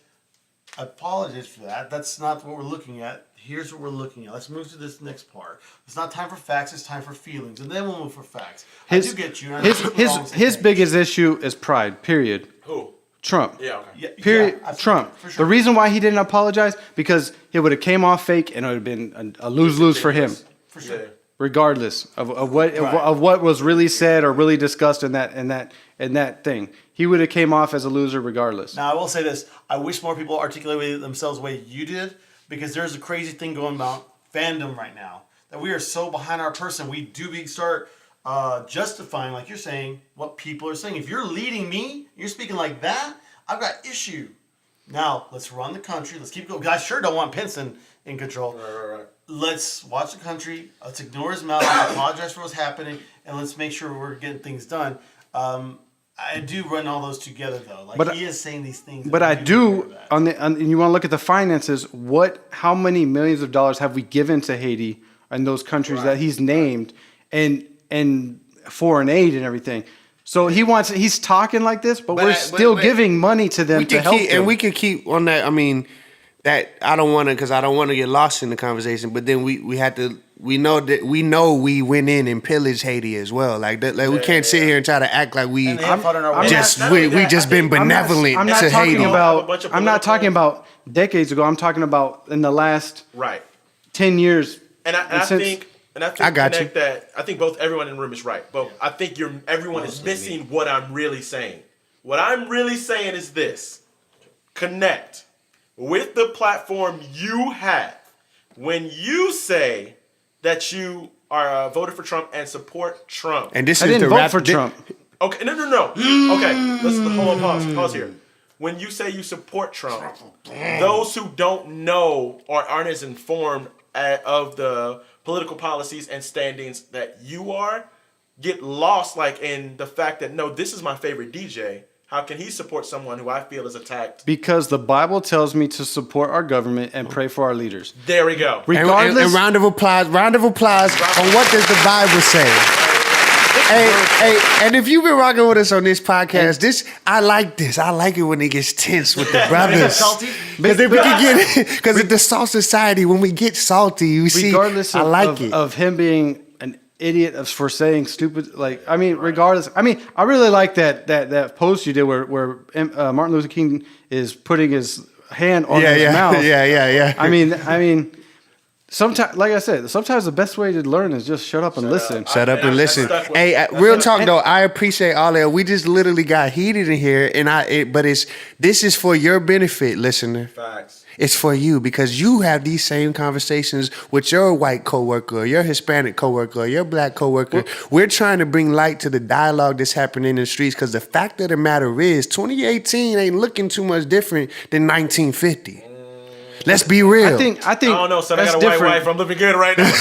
I apologize for that. That's not what we're looking at. Here's what we're looking at. Let's move to this next part. It's not time for facts. It's time for feelings. And then we'll move for facts. I do get you. His biggest issue is pride, period. Who? Trump. Yeah, okay. Period. Yeah, Trump. for sure. The reason why he didn't apologize, because it would have came off fake and it would have been a lose-lose for him. For sure. Yeah. Regardless of what was really said or really discussed in that thing. He would have came off as a loser regardless. Now, I will say this. I wish more people articulated themselves the way you did, because there's a crazy thing going about fandom right now, that we are so behind our person. We do start justifying, like you're saying, what people are saying. If you're leading me, you're speaking like that, I've got issue. Now, let's run the country. Let's keep going. I sure don't want Pence in control. Right. Let's watch the country. Let's ignore his mouth. Let's apologize for what's happening, and let's make sure we're getting things done. I do run all those together, though. Like, he is saying these things. But I do, and you want to look at the finances, how many millions of dollars have we given to Haiti and those countries that he's named, and foreign aid and everything? So he's talking like this, but we're still giving money to them to help them. And we could keep on that. I mean, that I don't want to, because I don't want to get lost in the conversation. But then we had to. We know we went in and pillaged Haiti as well. Like that. Like we can't sit here and try to act like we just been benevolent to Haiti. I'm not talking about decades ago. I'm talking about in the last 10 years. And I think both everyone in the room is right. But I think everyone is missing what I'm really saying. What I'm really saying is this: connect with the platform you have when you say that you are voted for Trump and support Trump. And this I is didn't the vote for Trump. Okay, no. Okay, let's hold on. Pause here. When you say you support Trump, those who don't know or aren't as informed of the political policies and standings that you are get lost, like in the fact that, no, this is my favorite DJ. How can he support someone who I feel is attacked? Because the Bible tells me to support our government and pray for our leaders. There we go. Regardless, and round of applause on what does the Bible say. Hey, and if you've been rocking with us on this podcast, I like this. I like it when it gets tense with the brothers. Because if we can get, because it's the Salt Society, when we get salty, you see. Regardless of him being an idiot for saying stupid, regardless. I mean, I really like that post you did where Martin Luther King is putting his hand on his mouth. Yeah. I mean. Sometimes, like I said, sometimes the best way to learn is just shut up and listen. Shut up and listen. Hey, real talk though, I appreciate all that. We just literally got heated in here, but this is for your benefit, listener. Facts. It's for you, because you have these same conversations with your white coworker, or your Hispanic coworker, or your black coworker. We're trying to bring light to the dialogue that's happening in the streets, because the fact of the matter is, 2018 ain't looking too much different than 1950. Let's be real. I think. I don't know, son. I got a white wife. I'm living good right now.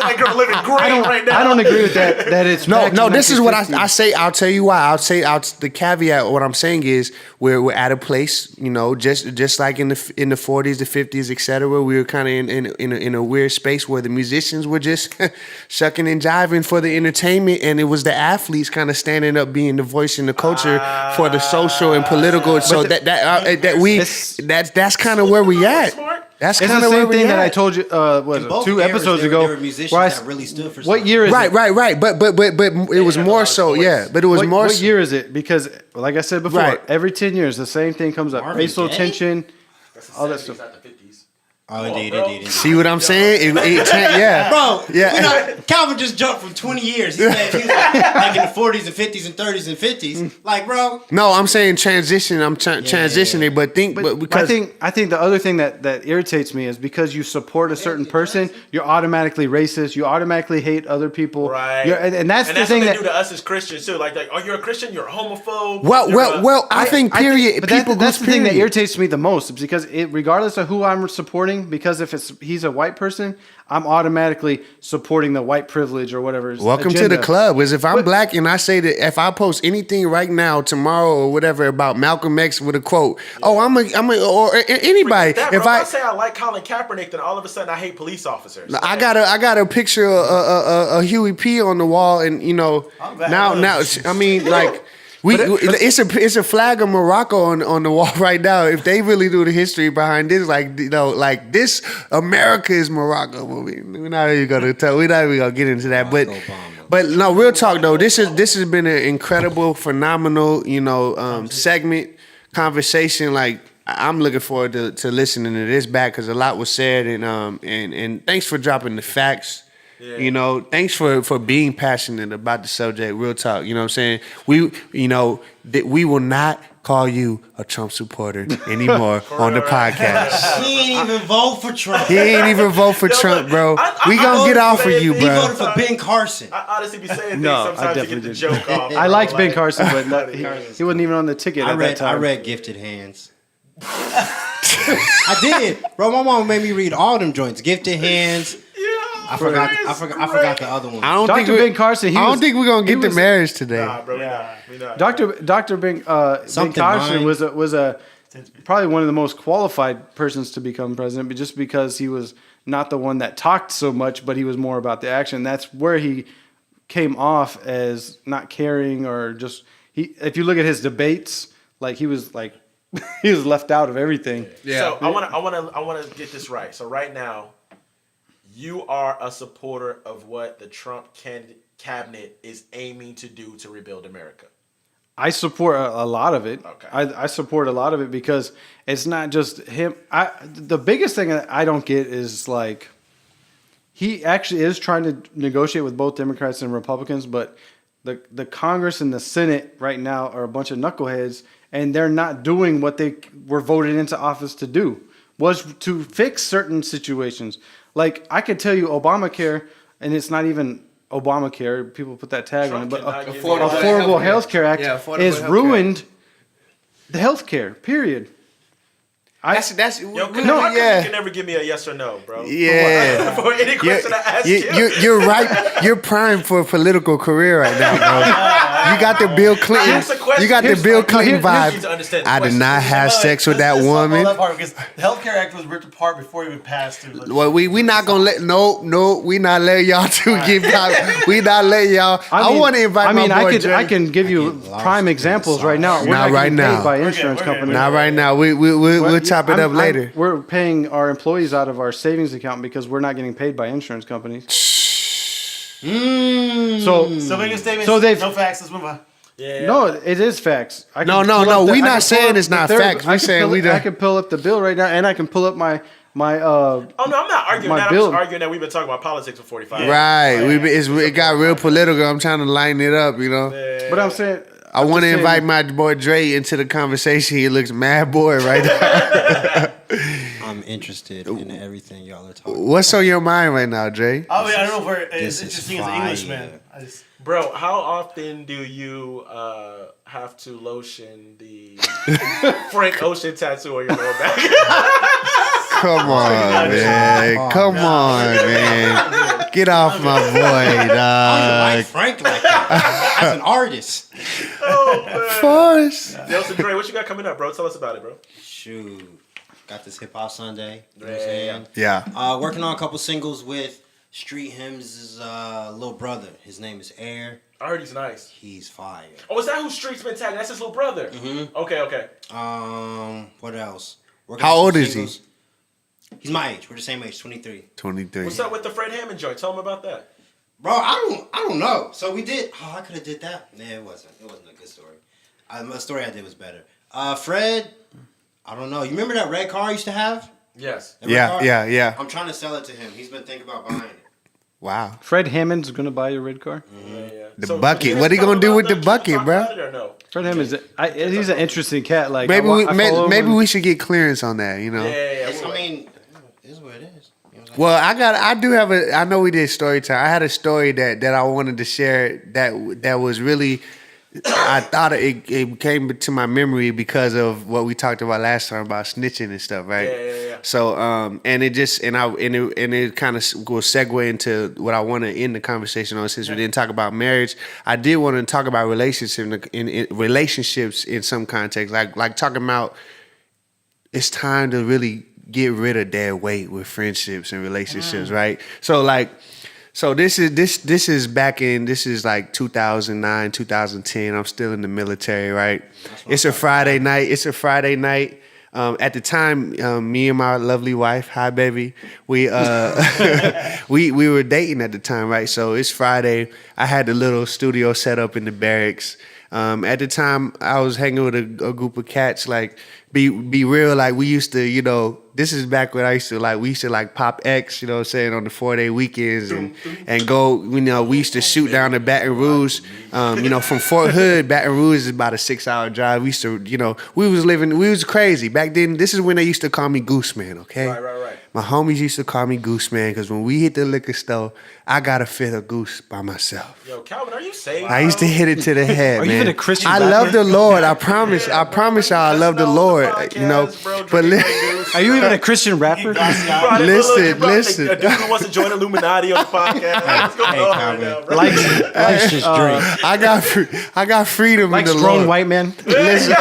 White girl living great right now. I don't agree with that. That it's no. This is what I say. I'll tell you why. The caveat. What I'm saying is we're at a place, just like in the 40s, the 50s, etc. We were kind of in a weird space where the musicians were just shucking and jiving for the entertainment, and it was the athletes kind of standing up, being the voice in the culture for the social and political. So that's kind of where we at. That's it's kind the of same where thing we that at. I told you 2 episodes ago. There were musicians that really stood for something. What year is it? Right. But it was more so, yeah. But it was more. What year is it? Because, like I said before, every 10 years the same thing comes up: racial tension, all that stuff. Oh, indeed, bro. indeed. See what I'm saying? Yeah. Bro, Yeah. Calvin just jumped from 20 years. He said he was like in the 40s and 50s and 30s and 50s. Like, bro. No, I'm saying transition. I'm transitioning, but because I think the other thing that irritates me is because you support a certain person, you're automatically racist. You automatically hate other people. Right. And that's the thing what they that do to us as Christians too. Like, oh, you're a Christian, you're a homophobe. Well, I think period. That's the thing that irritates me the most, because regardless of who I'm supporting, because if he's a white person, I'm automatically supporting the white privilege or whatever. Welcome agenda. to the club. Because if I'm black and I say that if I post anything right now, tomorrow or whatever about Malcolm X with a quote, or anybody. That, if I say I like Colin Kaepernick, then all of a sudden I hate police officers. I got a picture of a Huey P on the wall, and now I mean like. It's a flag of Morocco on the wall right now. If they really do the history behind this, like this, America is Morocco. We're not even gonna get into that. But no, real talk though. This has been an incredible, phenomenal, segment, conversation. Like I'm looking forward to listening to this back because a lot was said, and thanks for dropping the facts. Yeah. Thanks for being passionate about the subject. Real talk. You know what I'm saying? We will not call you a Trump supporter anymore on the podcast. He ain't even vote for Trump. He ain't even vote for Trump, bro. We gonna get off of you, He bro. voted for Ben Carson. I honestly be saying things No, sometimes to get the joke off. I liked Ben Carson, but he wasn't even on the ticket at that time. I read Gifted Hands. I did, bro. My mom made me read all them joints. Gifted Hands. I forgot the other one. Dr. Ben Carson. I don't think we're gonna get to marriage today. Nah, bro, we not. Dr. Ben Carson was probably one of the most qualified persons to become president, but just because he was not the one that talked so much, but he was more about the action. That's where he came off as not caring, or just if you look at his debates, like he was left out of everything. Yeah. So I want to get this right. So right now, you are a supporter of what the Trump cabinet is aiming to do to rebuild America. I support a lot of it. Okay. I support a lot of it because it's not just him. The biggest thing that I don't get is like he actually is trying to negotiate with both Democrats and Republicans, but the Congress and the Senate right now are a bunch of knuckleheads, and they're not doing what they were voted into office to do, was to fix certain situations. Like, I could tell you Obamacare, and it's not even Obamacare. People put that tag on it, but Affordable Health Care Act has ruined the health care, period. You can never give me a yes or no, bro. Yeah. For any question I ask you. You're right. You're primed for a political career right now, bro. You got the Bill Clinton. You got the Bill Clinton vibe. I did not have sex with that woman. Because the Health Care Act was ripped apart before it even passed. Well, we not gonna let we not letting y'all two give out. We not letting y'all. I want to invite my boy Dre. I can give you prime examples right now. Not right now. By insurance companies. Not right now. We'll chop it up later. We're paying our employees out of our savings account because we're not getting paid by insurance companies. So make a statement. No facts. Let's move on. Yeah. No, it is facts. No. We're not saying it's not facts. We're saying we don't. I can pull up the bill right now, and I can pull up my. Oh no, I'm not arguing that. I'm just arguing that we've been talking about politics for 45 minutes. Right. It got real political. I'm trying to line it up, Yeah. But I'm saying. I want to invite my boy Dre into the conversation. He looks mad boy right now. I'm interested in everything y'all are talking about. What's on your mind right now, Dre? I don't know if it's interesting as an Englishman. Bro, how often do you have to lotion the Frank Ocean tattoo on your lower back? Come on, man. Come on, man. Get off my boy, dog. I like Frank like that. As an artist. Oh, man. Forrest. Yo, so Dre, what you got coming up, bro? Tell us about it, bro. Shoot. Got this Hip Hop Sunday. You know what I'm saying? Yeah. Working on a couple singles with Street Hymns' little brother. His name is Air. I heard he's nice. He's fire. Oh, is that who Street's been tagging? That's his little brother. Mm-hmm. Okay. What else? How old is he? He's my age. We're the same age, 23. 23. What's up with the Fred Hammond joint? Tell him about that. Bro, I don't know. So we did. Oh, I could have did that. Nah, it wasn't. It wasn't a good story. A story I did was better. Fred, I don't know. You remember that red car I used to have? Yes. Yeah. I'm trying to sell it to him. He's been thinking about buying it. Wow. Fred Hammond's gonna buy your red car. The bucket. What are you gonna do with the bucket, bro? No? Fred Hammond's he's an interesting cat. Like Maybe maybe we should get clearance on that. You know. Yeah. I mean, it is what it is. You know what I'm saying? Well, I do have I know we did story time. I had a story that I wanted to share that was really, I thought it came to my memory because of what we talked about last time about snitching and stuff, right? Yeah. So, and it kind of will segue into what I want to end the conversation on, since we didn't talk about marriage. I did want to talk about relationships in relationships in some context, like talking about it's time to really get rid of dead weight with friendships and relationships, right? So this is like 2009, 2010. I'm still in the military, right? It's a Friday night. At the time, me and my lovely wife, hi baby, we we were dating at the time, right? So it's Friday. I had the little studio set up in the barracks. At the time, I was hanging with a group of cats. Like, be real. Like, we used to, this is back when we used to pop X, you know what I'm saying, on the 4-day weekends and go, we used to shoot down to Baton Rouge. From Fort Hood, Baton Rouge is about a 6-hour drive. We used to, we was crazy. Back then, this is when they used to call me Goose Man, okay? Right. My homies used to call me Goose Man because when we hit the liquor store, I got to fit a goose by myself. Yo, Calvin, are you saved? I used to hit it to the head, Are man. you even a Christian I rapper? love the Lord. I promise y'all, I love the Lord. But Are you even a Christian rapper? Listen. A dude who wants to join Illuminati on the podcast. What's going on right now, bro? Likes just drink. I got freedom Likes in the grown Lord. white men. Listen,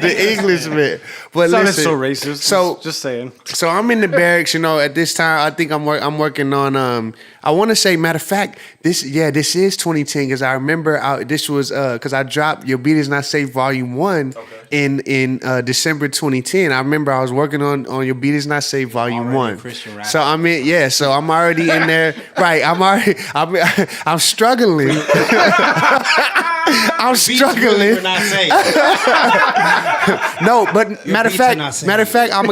the Englishman. But Sounded listen, so racist. So just saying. So I'm in the barracks, at this time. I think I'm working on. I want to say, matter of fact, this is 2010 because I remember this was because I dropped Your Beat Is Not Safe Volume 1 in December 2010. I remember I was working on Your Beat Is Not Safe Volume 1. So I'm in, so I'm already in there. Right, I'm struggling. I'm struggling. No, but matter of fact, I'm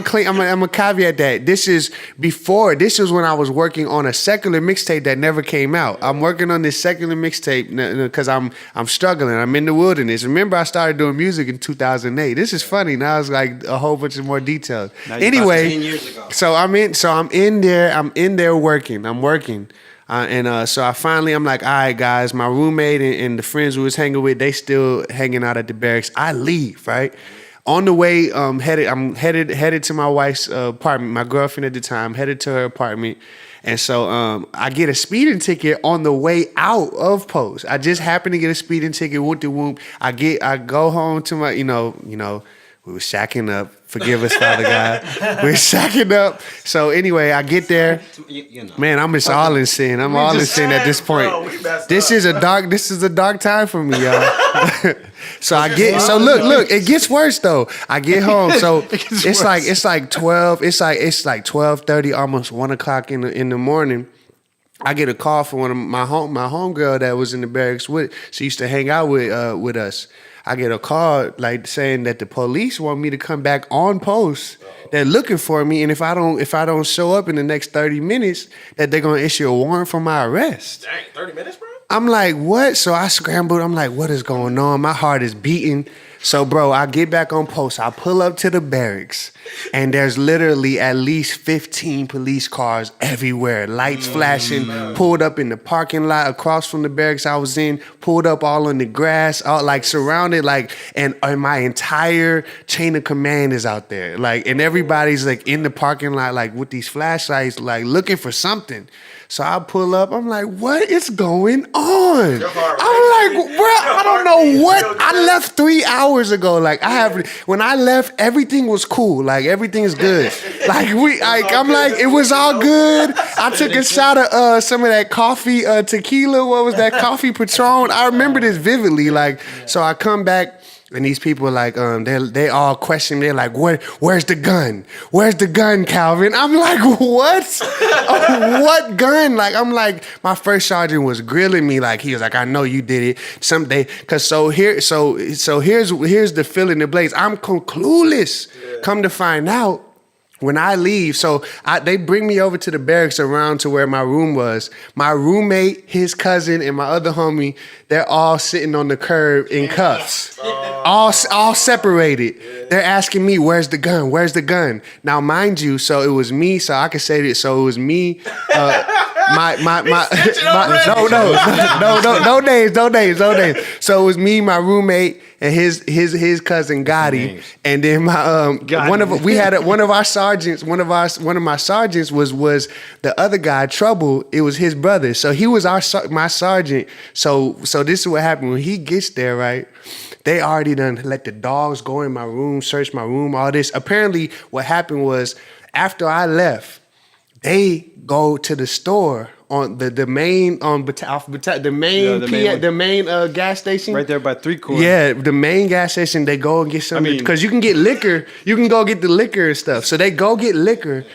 a caveat that this is when I was working on a secular mixtape that never came out. I'm working on this secular mixtape because I'm struggling. I'm in the wilderness. Remember, I started doing music in 2008. This is funny. Now it's like a whole bunch of more details. Anyway, 10 years ago. so I'm in there working. I'm working. So I'm like, all right, guys, my roommate and the friends we was hanging with, they still hanging out at the barracks. I leave, right? On the way, I'm headed to my wife's apartment, my girlfriend at the time, headed to her apartment. And so I get a speeding ticket on the way out of post. I just happened to get a speeding ticket, whoop de whoop. I go home to my, we were shacking up. Forgive us, Father God. We're shacking up. So anyway, I get there. Man, I'm just all in sin. I'm all in sin at this point. This is a dark time for me, y'all. So look, it gets worse though. I get home. So it's like 12, it's like 12:30, almost 1 o'clock in the morning. I get a call from one of my homegirl that was in the barracks she used to hang out with us. I get a call saying that the police want me to come back on post. They're looking for me, and if I don't show up in the next 30 minutes, that they're gonna issue a warrant for my arrest. Dang, 30 minutes, bro? I'm like, what? So I scrambled. I'm like, what is going on? My heart is beating. So, bro, I get back on post. I pull up to the barracks, and there's literally at least 15 police cars everywhere, lights flashing, pulled up in the parking lot across from the barracks I was in, pulled up all in the grass, all surrounded, and my entire chain of command is out there. And everybody's in the parking lot, with these flashlights, looking for something. So I pull up. I'm like, what is going on? I'm like, bro, I don't know what. I left 3 hours ago. When I left, everything was cool. Everything is good. It was all good. I took a shot of some of that coffee tequila. What was that? Coffee Patron. I remember this vividly. So I come back. And these people like they all question. They're like, where's the gun? Where's the gun, Calvin? I'm like, what? What gun? Like I'm like, my first sergeant was grilling me. Like he was like, I know you did it someday. Cause so here's the fill in the blaze. I'm clueless. Yeah. Come to find out. When I leave, they bring me over to the barracks around to where my room was. My roommate, his cousin, and my other homie, they're all sitting on the curb in cuffs. All separated. Yeah. They're asking me, where's the gun? Where's the gun? Now, mind you, so it was me, so I could say this. So it was me, no names. So it was me, my roommate, and his cousin Gotti, and then my one of my sergeants was the other guy, Trouble. It was his brother, so he was my sergeant. So this is what happened when he gets there, right? They already done let the dogs go in my room, search my room, all this. Apparently, what happened was after I left, they go to the store on the main gas station right there by 3 Corners. Yeah, the main gas station. They go and get something because you can get liquor. You can go get the liquor and stuff. So they go get liquor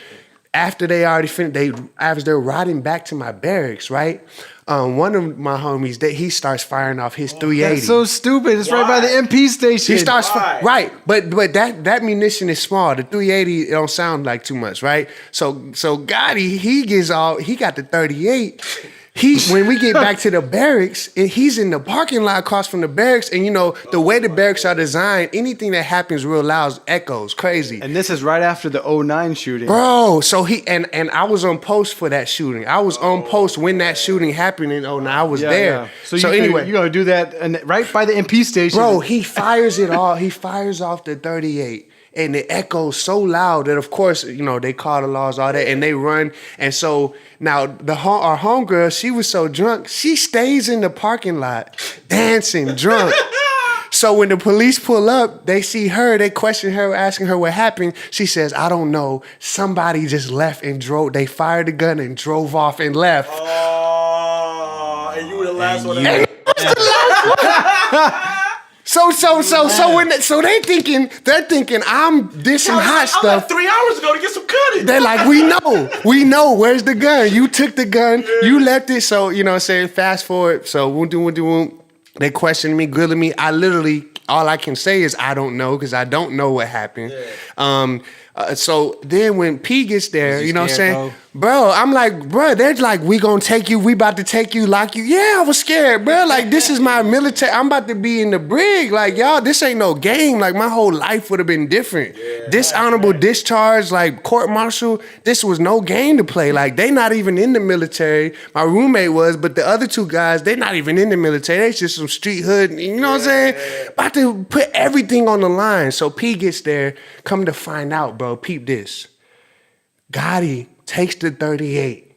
after they already finished. As they're riding back to my barracks, right? One of my homies, he starts firing off his 380. That's so stupid. It's right by the MP station. He starts right, but that munition is small. The 380 it don't sound like too much, right? So Gotti, he got the 38. When we get back to the barracks, and he's in the parking lot across from the barracks, and the way the barracks are designed, anything that happens real loud echoes crazy. And this is right after the 09 shooting. Bro, so he and I was on post for that shooting. I was on post when that shooting happened in 09. I was there. Yeah. So anyway, you're gonna do that right by the MP station. Bro, he fires it all. He fires off the 38. And it echoes so loud that, of course, they call the laws, all that, and they run. And so now our homegirl, she was so drunk, she stays in the parking lot dancing drunk. So when the police pull up, they see her, they question her, asking her what happened. She says, I don't know. Somebody just left and drove. They fired the gun and drove off and left. Oh, and you were the last one. So they're thinking I'm dishing hot stuff. I left 3 hours ago to get some cutting. They're like, we know, where's the gun? You took the gun, you left it. So, saying fast forward. So they questioned me, grilling me. All I can say is I don't know because I don't know what happened. Yeah. So then when P gets there, you know what I'm saying? Bro, I'm like, bro, they're like, we about to take you, lock you. Yeah, I was scared, bro. Like, this is my military. I'm about to be in the brig. Like, y'all, this ain't no game. Like, my whole life would have been different. Yeah, dishonorable discharge, like, court-martial. This was no game to play. Like, they not even in the military. My roommate was, but the other two guys, they not even in the military. They just some street hood, you know what I'm saying? About to put everything on the line. So P gets there, come to find out, bro, peep this. Gotti takes the 38.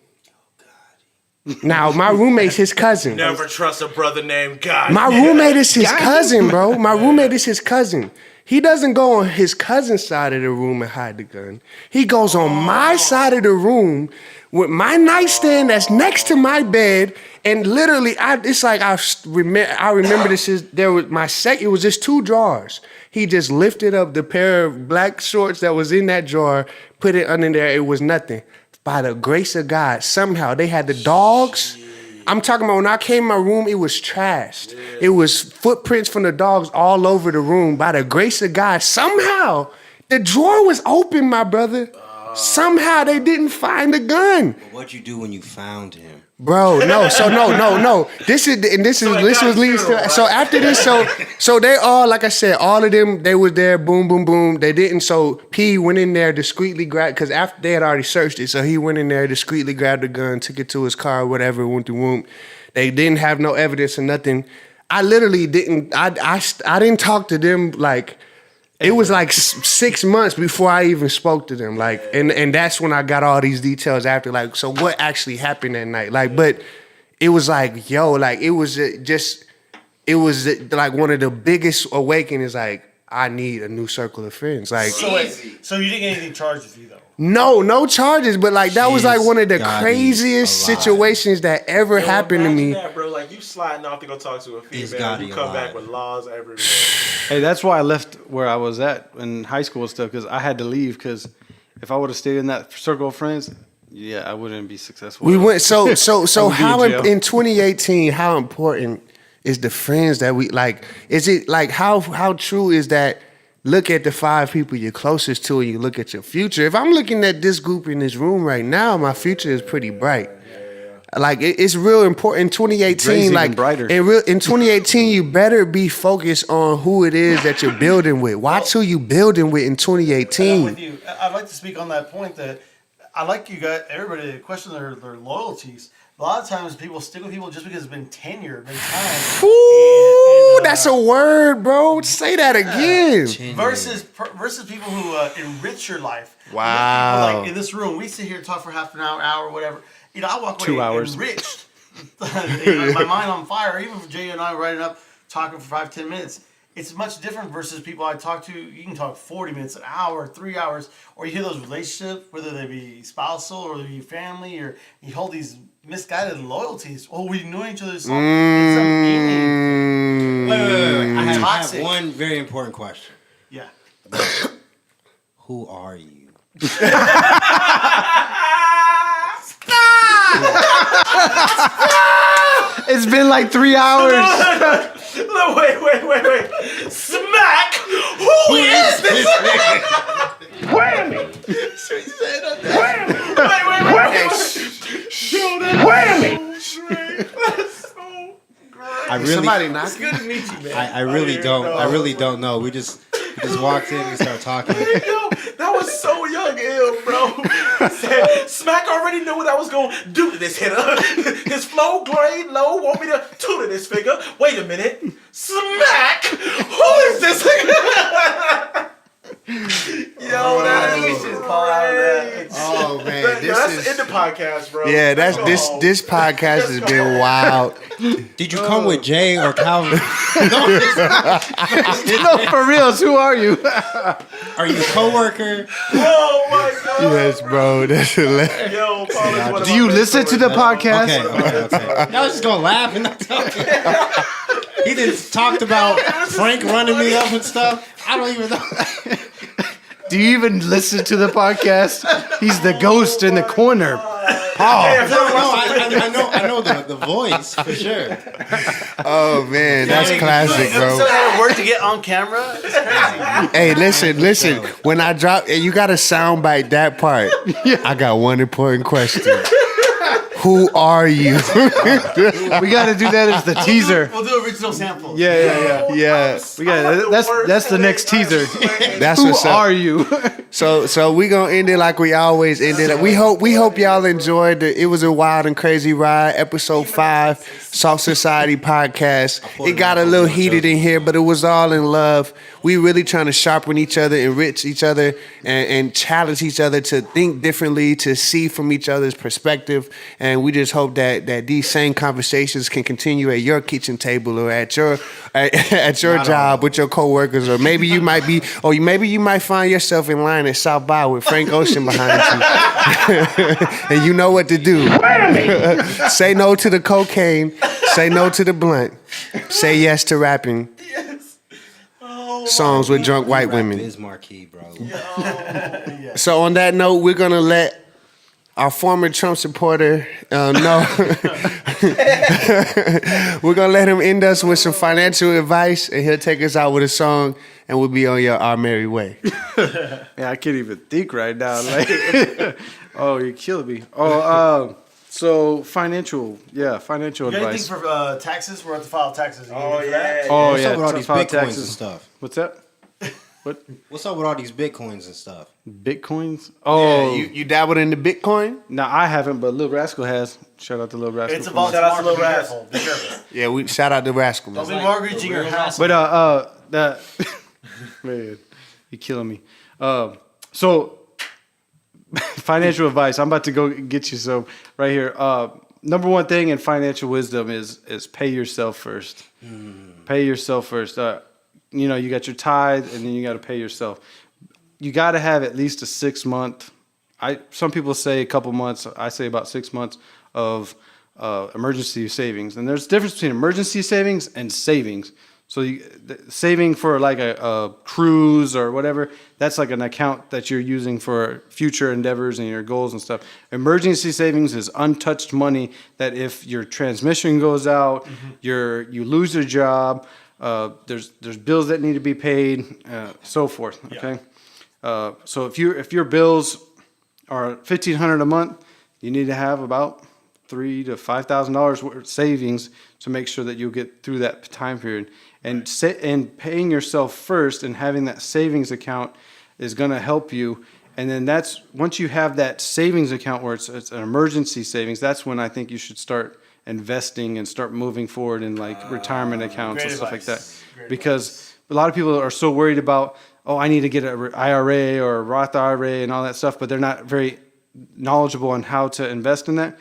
Now, my roommate's his cousin. Never trust a brother named God. My roommate is his cousin, bro. My roommate is his cousin. He doesn't go on his cousin's side of the room and hide the gun. He goes on my side of the room with my nightstand that's next to my bed, and literally, I remember this is there was it was just 2 drawers. He just lifted up the pair of black shorts that was in that drawer, put it under there. It was nothing. By the grace of God, somehow they had the dogs. I'm talking about when I came in my room, it was trashed. Yeah. It was footprints from the dogs all over the room. By the grace of God, somehow the drawer was open, my brother. Somehow they didn't find the gun. But what'd you do when you found him? Bro, no. So no. This was leads to. Right? So after this, so they all, like I said, all of them, they was there. Boom, boom, boom. They didn't. So P went in there discreetly, because after they had already searched it, so he went in there discreetly, grabbed the gun, took it to his car, whatever. Went to whoop. They didn't have no evidence or nothing. I literally didn't. I didn't talk to them like. It was like 6 months before I even spoke to them, like, and that's when I got all these details after, like, so what actually happened that night, like, but it was like, yo, like, it was like one of the biggest awakenings, like, I need a new circle of friends, like. So you didn't get anything charged with you though? No charges, but like that was like one of the craziest situations that ever happened to me. That, bro. Like like you sliding off to go talk to a He's female. gotta You be come alive. back with laws everywhere. Hey, that's why I left where I was at in high school and stuff, because I had to leave, because if I would have stayed in that circle of friends, yeah, I wouldn't be successful. We went so I would be how in jail. in 2018, how important is the friends that we like? Is it like how true is that? Look at the 5 people you're closest to, and you look at your future. If I'm looking at this group in this room right now, my future is pretty bright. Like it's real important. In 2018, Dre's like even brighter. in 2018, you better be focused on who it is that you're building with. Watch who you building with in I'm 2018. with you. I'd like to speak on that point that I like you got everybody to question their loyalties. A lot of times people stick with people just because it's been tenure, been time. Ooh, that's a word, bro. Say that again. Versus people who enrich your life. Wow. People like in this room, we sit here and talk for half an hour, whatever. You know, I walk away 2 hours. enriched. You know, my mind on fire. Even for Jay and I writing up, talking for 5-10 minutes. It's much different versus people I talk to. You can talk 40 minutes, an hour, 3 hours, or you hear those relationships, whether they be spousal or they be family, or you hold these misguided loyalties. Oh, we knew each other so long. It's a meaning. Wait. I have Toxic. one very important question. Yeah. Who are you? It's been like 3 hours. No, wait. Smack! Who is this nigga? Whammy! Whammy! I really, Somebody knock. It's good to meet you, man. I really don't know. We just walked in, we started talking. Yo, that was so young, ill, bro. Smack already knew what I was going to do to this hitter. His flow grade low want me to tutor this figure. Wait a minute. Smack? Who is this? Yo, that is crazy. Oh man, That's in the podcast, bro. Yeah, that's this podcast has been wild. Did you come with Jay or Calvin? No, for reals, who are you? Are you a coworker? Oh my god. Yes, bro, that's hilarious. Yo, Paul is one of Do my you best listen to the stories. podcast? Okay. I was just gonna laugh and not tell you. He just talked about Frank running me up and stuff. I don't even know. Do you even listen to the podcast? He's the ghost in the corner. Paul. I know the voice for sure. Oh man, that's classic, So bro. had to work to get on camera. It's crazy. Hey, listen. When I drop, and you got to soundbite that part. I got one important question. Who are you? We got to do that as the teaser. We'll do original samples. Yeah. Yeah, We got that's the next teaser. that's Who what's up. are you? So we gonna end it like we always end it. We hope y'all enjoyed it. It was a wild and crazy ride. Episode 5, Salt Society podcast. It got a little heated in here, but it was all in love. We really trying to sharpen each other, enrich each other, and challenge each other to think differently, to see from each other's perspective. And we just hope that these same conversations can continue at your kitchen table or at your job with your coworkers, or maybe you might find yourself in line at South by with Frank Ocean behind you, and you know what to do. Say no to the cocaine. Say no to the blunt. Say yes to rapping. Songs with drunk white women. Biz Marquee, bro. So on that note, we're gonna let our former Trump supporter know. We're gonna let him end us with some financial advice, and he'll take us out with a song, and we'll be on our merry way. Yeah, I can't even think right now. Like, oh, you're killing me. So financial You got anything advice. for taxes? We're at the file taxes. Oh, yeah. Oh What's yeah, up with all these file bitcoins and stuff? What's that? What? What's up with all these bitcoins and stuff? Bitcoins? Oh, You dabbled in the Bitcoin? no, I haven't, but Lil Rascal has. Shout out to Lil Rascal. It's a for volatile Shout out to market. Lil Be Ras. careful. Be careful. Yeah, we shout out to Rascal. Don't Man. be mortgaging your house. But that man, you're killing me. So financial advice. I'm about to go get you some right here. Number one thing in financial wisdom is pay yourself first. Pay yourself first. You got your tithe, and then you got to pay yourself. You got to have at least a 6 month. Some people say a couple months. I say about 6 months of emergency savings, and there's a difference between emergency savings and savings. So saving for like a cruise or whatever, that's like an account that you're using for future endeavors and your goals and stuff. Emergency savings is untouched money that if your transmission goes out, you lose your job, there's bills that need to be paid, so forth. Okay, so if your bills are $1,500 a month, you need to have about $3,000 to $5,000 worth of savings to make sure that you'll get through that time period. And paying yourself first and having that savings account is going to help you. And then once you have that savings account where it's an emergency savings, that's when I think you should start investing and start moving forward in like retirement accounts and stuff like that. Because a lot of people are so worried about, I need to get an IRA or a Roth IRA and all that stuff, but they're not very knowledgeable on how to invest in that.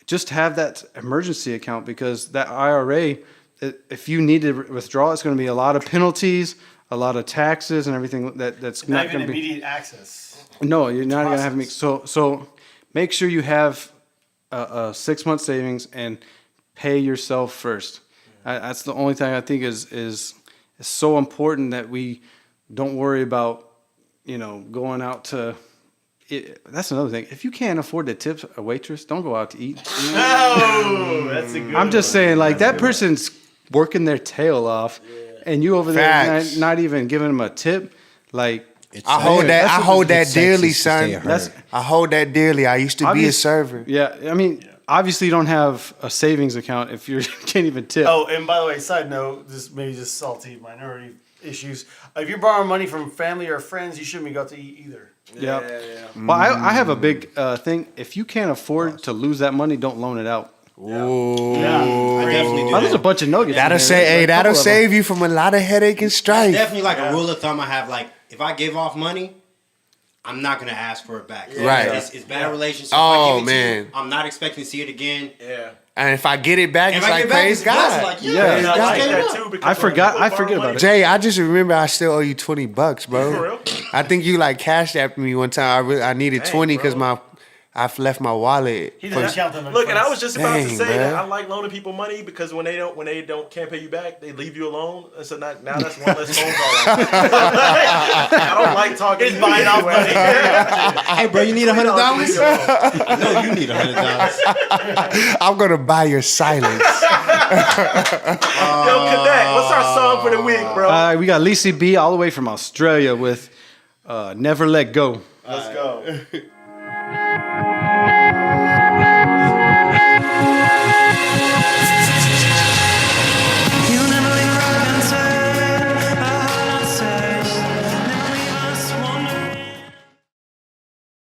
Just have that emergency account, because that IRA, if you need to withdraw, it's going to be a lot of penalties, a lot of taxes, and everything that's not going to be immediate access. No, you're not going to have so make sure you have a 6-month savings and pay yourself first. That's the only thing I think is so important, that we don't worry about going out to. That's another thing. If you can't afford to tip a waitress, don't go out to eat. Oh, that's a good I'm just saying, like, that person's working their tail off, and you over there not even giving them a tip. Like, I hold that dearly, son. That's I hold that dearly. I used to be a server. Yeah, I mean, obviously you don't have a savings account if you can't even tip. Oh, and by the way, side note, maybe just salty minority issues. If you're borrowing money from family or friends, you shouldn't be going to eat either. Yeah. Well, I have a big thing. If you can't afford to lose that money, don't loan it out. Ooh. I definitely do. There's a bunch of nuggets. That'll save you from a lot of headache and strife. Definitely like a rule of thumb I have. Like, if I give off money, I'm not gonna ask for it back. Right. It's bad relationship. Oh, if I give it man. to you, I'm not expecting to see it again. Yeah. And if I get it back, it's like, praise God. Like, Yeah. I like that too, because I forget borrow about it. Jay, I just remember I still owe you $20, bro. For real? I think you like cashed after me one time. I needed Dang, 20 because bro. I left my wallet. He didn't count them. Look, and I was just about to Dang, say that man. I like loaning people money, because when they can't pay you back, they leave you alone. And so now that's one less phone call. I don't like talking. It's buying off money. Hey, bro, you need $100? No, you need $100. I'm gonna buy your silence. Yo, Connect, what's our song for the week, bro? We got Lisa B all the way from Australia with "Never Let Go." Let's go.